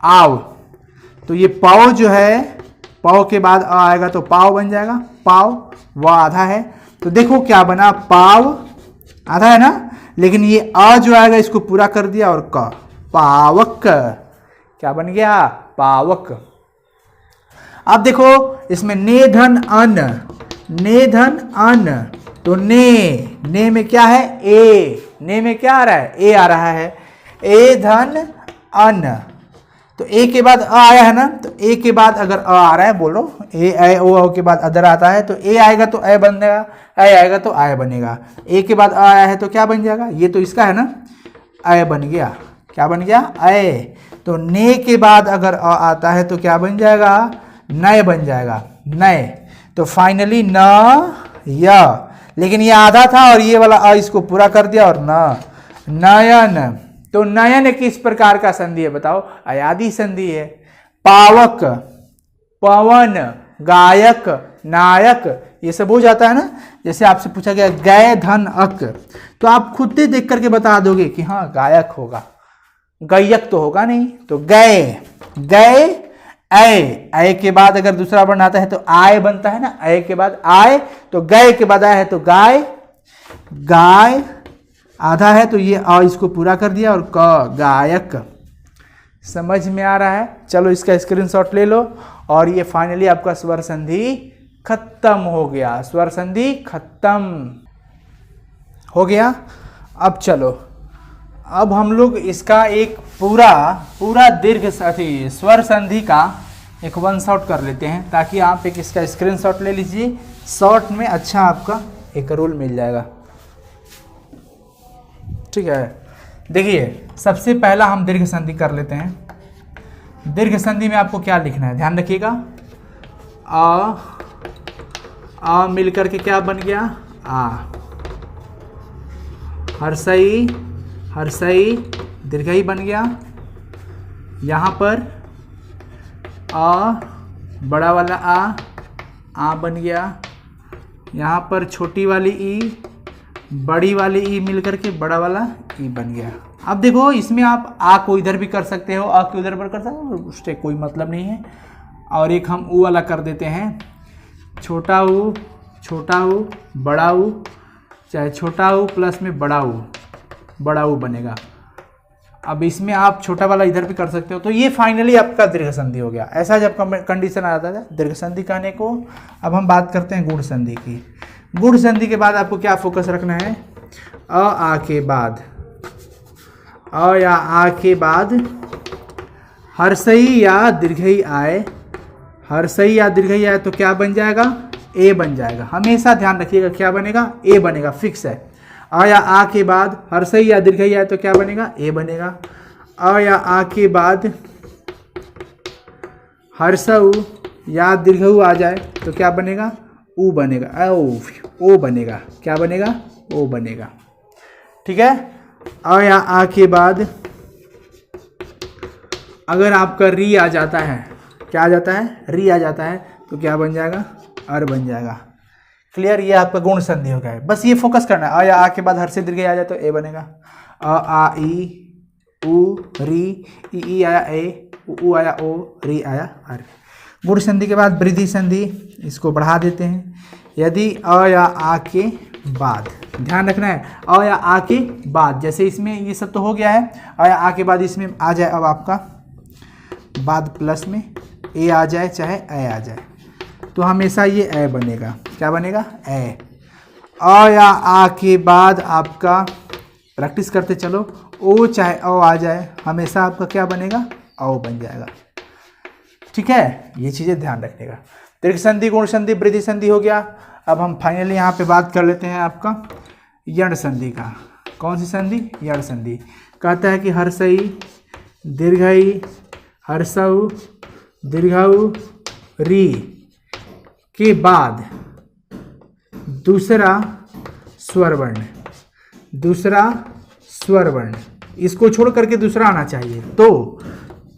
आव। तो ये पाव जो है, पाव के बाद अ आएगा तो पाव बन जाएगा, पाव, वह आधा है, तो देखो क्या बना, पाव आधा है ना, लेकिन ये अ जो आएगा इसको पूरा कर दिया और क, पावक, क्या बन गया, पावक। अब देखो इसमें ने धन अन, ने धन अन, तो ने में क्या है, ए, ने में क्या आ रहा है, ए आ रहा है, ए धन अन, तो ए के बाद अ आया है ना, तो ए के बाद अगर अ आ रहा है, बोलो ए ओ के बाद अदर आता है, तो ए आएगा तो ए बनेगा, ए आएगा तो आय बनेगा। ए के बाद अ आया है तो क्या बन जाएगा, ये तो इसका है ना, अय बन गया, क्या बन गया, अय। तो ने के बाद अगर अ आता है तो क्या बन जाएगा, नय बन जाएगा, नय। तो फाइनली न य, लेकिन ये आधा था और ये वाला अ इसको पूरा कर दिया और न, नयन। तो नयन किस प्रकार का संधि है बताओ, अयादी संधि है। पावक, पवन, गायक, नायक, ये सब हो जाता है ना। जैसे आपसे पूछा गया गय धन अक, तो आप खुद ही देख करके बता दोगे कि हाँ गायक होगा, गायक तो होगा नहीं। तो गय, गय ऐ के बाद अगर दूसरा वर्ण आता है तो आय बनता है ना, ऐ के बाद आय, तो गय के बाद आया है तो गाय, गाय आधा है तो ये अ इसको पूरा कर दिया और क, गायक। समझ में आ रहा है? चलो इसका स्क्रीनशॉट ले लो, और ये फाइनली आपका स्वर संधि खत्म हो गया, स्वर संधि खत्म हो गया। अब चलो, अब हम लोग इसका एक पूरा दीर्घ स्वर संधि का एक वन शॉट कर लेते हैं, ताकि आप एक इसका स्क्रीनशॉट ले लीजिए, शॉर्ट में अच्छा आपका एक रूल मिल जाएगा। ठीक है, देखिए सबसे पहला हम दीर्घ संधि कर लेते हैं। दीर्घ संधि में आपको क्या लिखना है, ध्यान रखिएगा। आ मिलकर के क्या बन गया, आ, हर्षई, हर्षई दीर्घई बन गया। यहाँ पर आ, बड़ा वाला आ बन गया। यहाँ पर छोटी वाली ई, बड़ी वाली ई मिलकर के बड़ा वाला ई बन गया। अब देखो इसमें आप आ को इधर भी कर सकते हो, आ को इधर पर कर सकते हो, उससे कोई मतलब नहीं है। और एक हम ऊ वाला कर देते हैं, छोटा ऊ, बड़ा ऊ, चाहे छोटा ऊ प्लस में बड़ा ऊ बनेगा। अब इसमें आप छोटा वाला इधर भी कर सकते हो। तो ये फाइनली आपका दीर्घ संधि हो गया। ऐसा जब कंडीशन आ जाता है दीर्घ संधि कहने को। अब हम बात करते हैं गुण संधि की। गुण संधि के बाद आपको क्या फोकस रखना है, आ के बाद, अ या आ के बाद हर्षई या दीर्घई आए, हर्षई या दीर्घई आए तो क्या बन जाएगा, ए बन जाएगा। हमेशा ध्यान रखिएगा क्या बनेगा, ए बनेगा, फिक्स है। अ या आ के बाद हर्षई या दीर्घई आए तो क्या बनेगा, ए बनेगा। अ या आ के बाद हर्षऊ या दीर्घऊ आ जाए तो क्या बनेगा, ऊ बनेगा, ओ बनेगा, क्या बनेगा, ओ बनेगा। ठीक है। अ या आ के बाद अगर आपका री आ जाता है, क्या आ जाता है, री आ जाता है तो क्या बन जाएगा, अर बन जाएगा। क्लियर, ये आपका गुण संधि हो गया है। बस ये फोकस करना है। अ या आ के बाद हर्ष दीर्घ आ जाए तो ए बनेगा। अ आ ई उ री, ई आया ए, उ आया ओ, री आया अर। गुण संधि के बाद वृद्धि संधि, इसको बढ़ा देते हैं। यदि अ या आ के बाद, ध्यान रखना है, अ या आ के बाद, जैसे इसमें ये सब तो हो गया है, अ या आ के बाद इसमें आ जाए अब आपका बाद प्लस में ए आ जाए चाहे ए आ जाए तो हमेशा ये ए बनेगा। क्या बनेगा, ए। अ या आ के बाद आपका प्रैक्टिस करते चलो, ओ चाहे ओ आ जाए हमेशा आपका क्या बनेगा, ओ बन जाएगा। ठीक है, ये चीज़ें ध्यान रखिएगा। दीर्घ संधि, गुण संधि, वृद्धि संधि हो गया। अब हम फाइनली यहाँ पे बात कर लेते हैं आपका यण संधि का। कौन सी संधि, यण संधि। कहता है कि हर्षई दीर्घई हर्षऊ दीर्घऊ री के बाद दूसरा स्वर वर्ण, दूसरा स्वर वर्ण, इसको छोड़ करके दूसरा आना चाहिए।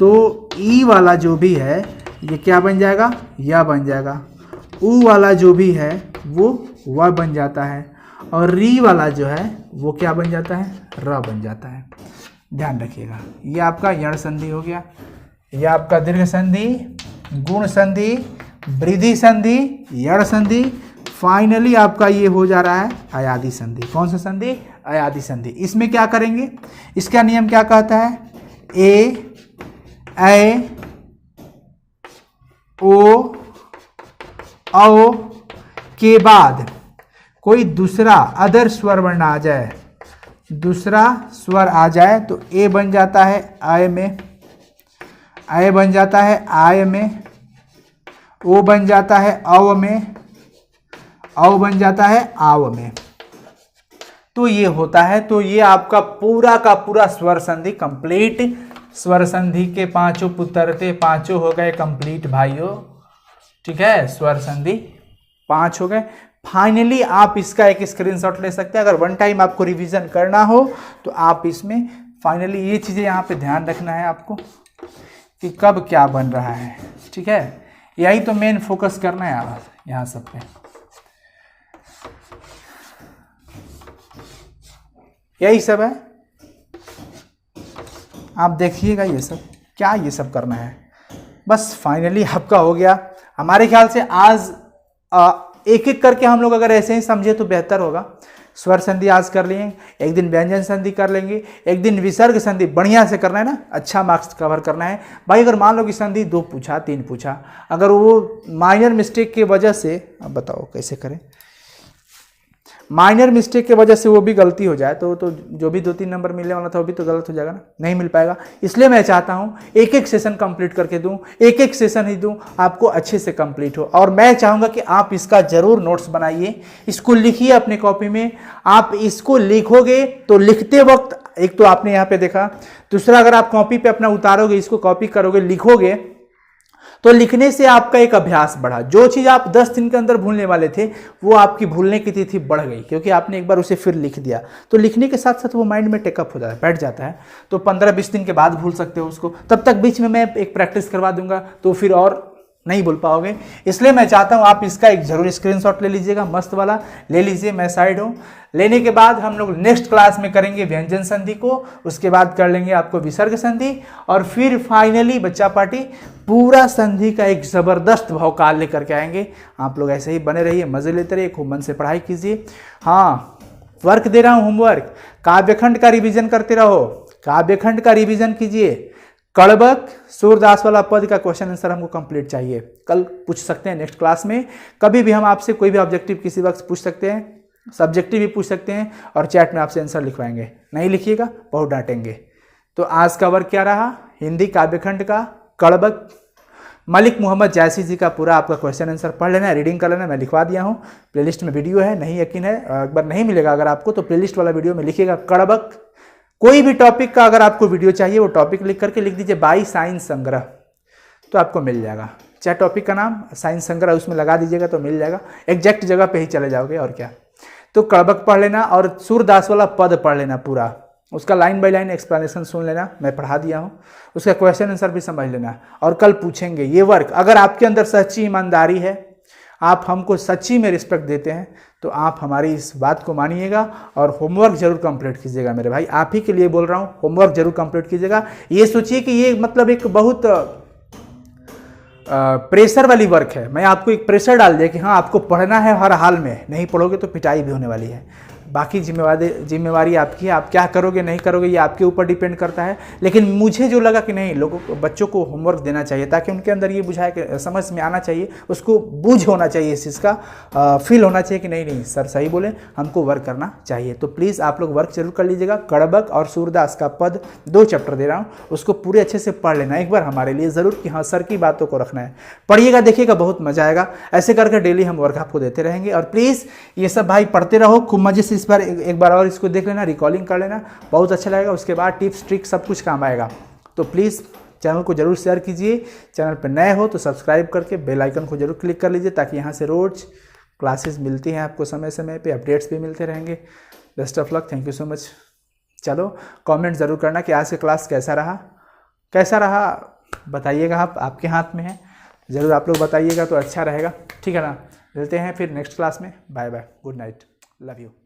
तो ई वाला जो भी है ये क्या बन जाएगा, या बन जाएगा। ऊ वाला जो भी है वो व बन जाता है, और री वाला जो है वो क्या बन जाता है, र बन जाता है। ध्यान रखिएगा। ये आपका यण संधि हो गया। ये आपका दीर्घ संधि, गुण संधि, वृद्धि संधि, यण संधि, फाइनली आपका ये हो जा रहा है अयादि संधि। कौन सा संधि, अयादि संधि। इसमें क्या करेंगे, इसका नियम क्या कहता है, ए ओ के बाद कोई दूसरा अदर स्वर वर्ण आ जाए, दूसरा स्वर आ जाए तो ए बन जाता है आय में, आय बन जाता है आय में, ओ बन जाता है अव में, अव बन जाता है आव में। तो ये होता है। तो ये आपका पूरा का पूरा स्वर संधि कंप्लीट। स्वर संधि के पांचों पुत्रते पांचों हो गए कंप्लीट भाइयों। ठीक है, स्वर संधि 5 हो गए। फाइनली आप इसका एक स्क्रीनशॉट ले सकते हैं। अगर वन टाइम आपको रिवीजन करना हो तो आप इसमें फाइनली ये चीज़ें यहाँ पे ध्यान रखना है आपको कि कब क्या बन रहा है। ठीक है, यही तो मेन फोकस करना है आप यहाँ सब पे। यही सब है, आप देखिएगा ये सब क्या, ये सब करना है। बस फाइनली आपका हो गया। हमारे ख्याल से आज एक एक करके हम लोग अगर ऐसे ही समझे तो बेहतर होगा। स्वर संधि आज कर लिए, एक दिन व्यंजन संधि कर लेंगे, एक दिन विसर्ग संधि बढ़िया से करना है ना, अच्छा मार्क्स कवर करना है भाई। अगर मान लो कि संधि 2 पूछा 3 पूछा, अगर वो माइनर मिस्टेक की वजह से, अब बताओ कैसे करें, माइनर मिस्टेक की वजह से वो भी गलती हो जाए तो जो भी 2-3 नंबर मिलने वाला था वो भी तो गलत हो जाएगा ना, नहीं मिल पाएगा। इसलिए मैं चाहता हूँ एक एक सेशन कंप्लीट करके दूँ, एक एक सेशन ही दूँ, आपको अच्छे से कंप्लीट हो। और मैं चाहूँगा कि आप इसका जरूर नोट्स बनाइए, इसको लिखिए अपने कॉपी में। आप इसको लिखोगे तो लिखते वक्त एक तो आपने यहाँ पे देखा, दूसरा अगर आप कॉपी पे अपना उतारोगे, इसको कॉपी करोगे, लिखोगे तो लिखने से आपका एक अभ्यास बढ़ा। जो चीज़ आप 10 दिन के अंदर भूलने वाले थे वो आपकी भूलने की तिथि बढ़ गई, क्योंकि आपने एक बार उसे फिर लिख दिया। तो लिखने के साथ साथ वो माइंड में टेकअप हो जाता है, बैठ जाता है। तो 15-20 दिन के बाद भूल सकते हो उसको, तब तक बीच में मैं एक प्रैक्टिस करवा दूंगा तो फिर और नहीं भूल पाओगे। इसलिए मैं चाहता हूँ आप इसका एक जरूर स्क्रीनशॉट ले लीजिएगा, मस्त वाला ले लीजिए, मैं साइड हूँ। लेने के बाद हम लोग नेक्स्ट क्लास में करेंगे व्यंजन संधि को, उसके बाद कर लेंगे आपको विसर्ग संधि, और फिर फाइनली बच्चा पार्टी पूरा संधि का एक ज़बरदस्त भौकाल लेकर के आएंगे। आप लोग ऐसे ही बने रहिए, मज़े लेते रहिए, खूब मन से पढ़ाई कीजिए। हाँ, वर्क दे रहा हूँ, होमवर्क, काव्यखंड का रिविजन करते रहो, काव्यखंड का रिविजन कीजिए। कड़बक सूरदास वाला पद का क्वेश्चन आंसर हमको कंप्लीट चाहिए, कल पूछ सकते हैं नेक्स्ट क्लास में। कभी भी हम आपसे कोई भी ऑब्जेक्टिव किसी वक्त पूछ सकते हैं, सब्जेक्टिव भी पूछ सकते हैं, और चैट में आपसे आंसर लिखवाएंगे। नहीं लिखिएगा बहुत डांटेंगे। तो आज का वर्क क्या रहा, हिंदी काव्यखंड का कड़बक मलिक मोहम्मद जैसी जी का पूरा आपका क्वेश्चन आंसर पढ़ लेना है, रीडिंग कर लेना, मैं लिखवा दिया हूँ, प्लेलिस्ट में वीडियो है, नहीं यकीन है एक बार नहीं मिलेगा अगर आपको तो प्लेलिस्ट वाला वीडियो में लिखिएगा कड़बक, कोई भी टॉपिक का अगर आपको वीडियो चाहिए वो टॉपिक लिख करके लिख दीजिए बाई साइंस संग्रह, तो आपको मिल जाएगा, चाहे टॉपिक का नाम साइंस संग्रह उसमें लगा दीजिएगा तो मिल जाएगा, एग्जैक्ट जगह पे ही चले जाओगे और क्या। तो कड़बक पढ़ लेना और सूरदास वाला पद पढ़ लेना पूरा, उसका लाइन बाय लाइन एक्सप्लेनेशन सुन लेना, मैं पढ़ा दिया हूँ, उसका क्वेश्चन आंसर भी समझ लेना। और कल पूछेंगे ये वर्क, अगर आपके अंदर सच्ची ईमानदारी है, आप हमको सच्ची में रिस्पेक्ट देते हैं, तो आप हमारी इस बात को मानिएगा और होमवर्क जरूर कंप्लीट कीजिएगा मेरे भाई, आप ही के लिए बोल रहा हूँ, होमवर्क जरूर कंप्लीट कीजिएगा। ये सोचिए कि ये मतलब एक बहुत प्रेशर वाली वर्क है, मैं आपको एक प्रेशर डाल दिया कि हाँ आपको पढ़ना है हर हाल में, नहीं पढ़ोगे तो पिटाई भी होने वाली है, बाकी जिम्मेवारी आपकी है, आप क्या करोगे नहीं करोगे ये आपके ऊपर डिपेंड करता है। लेकिन मुझे जो लगा कि नहीं, लोगों को बच्चों को होमवर्क देना चाहिए ताकि उनके अंदर ये बुझाए कि समझ में आना चाहिए, उसको बूझ होना चाहिए इस चीज़ का, फील होना चाहिए कि नहीं नहीं सर सही बोले, हमको वर्क करना चाहिए। तो प्लीज़ आप लोग वर्क जरूर कर लीजिएगा। कड़बक और सूरदास का पद 2 चैप्टर दे रहा हूँ, उसको पूरे अच्छे से पढ़ लेना एक बार हमारे लिए ज़रूर कि हाँ सर की बातों को रखना है, पढ़िएगा देखिएगा बहुत मजा आएगा। ऐसे करके डेली हम वर्क आपको देते रहेंगे और प्लीज़ ये सब भाई पढ़ते रहो खूब मजे से, इस बार एक बार और इसको देख लेना, रिकॉर्डिंग कर लेना, बहुत अच्छा लगेगा। उसके बाद टिप्स ट्रिक सब कुछ काम आएगा। तो प्लीज़ चैनल को जरूर शेयर कीजिए, चैनल पर नए हो तो सब्सक्राइब करके बेल आइकन को जरूर क्लिक कर लीजिए ताकि यहाँ से रोज़ क्लासेस मिलती हैं आपको समय समय पे, अपडेट्स भी मिलते रहेंगे। Best of luck, thank you so much. चलो कमेंट ज़रूर करना कि आज का क्लास कैसा रहा बताइएगा, आप आपके हाथ में है, ज़रूर आप लोग बताइएगा तो अच्छा रहेगा, ठीक है ना। मिलते हैं फिर नेक्स्ट क्लास में, bye bye, good night, love you.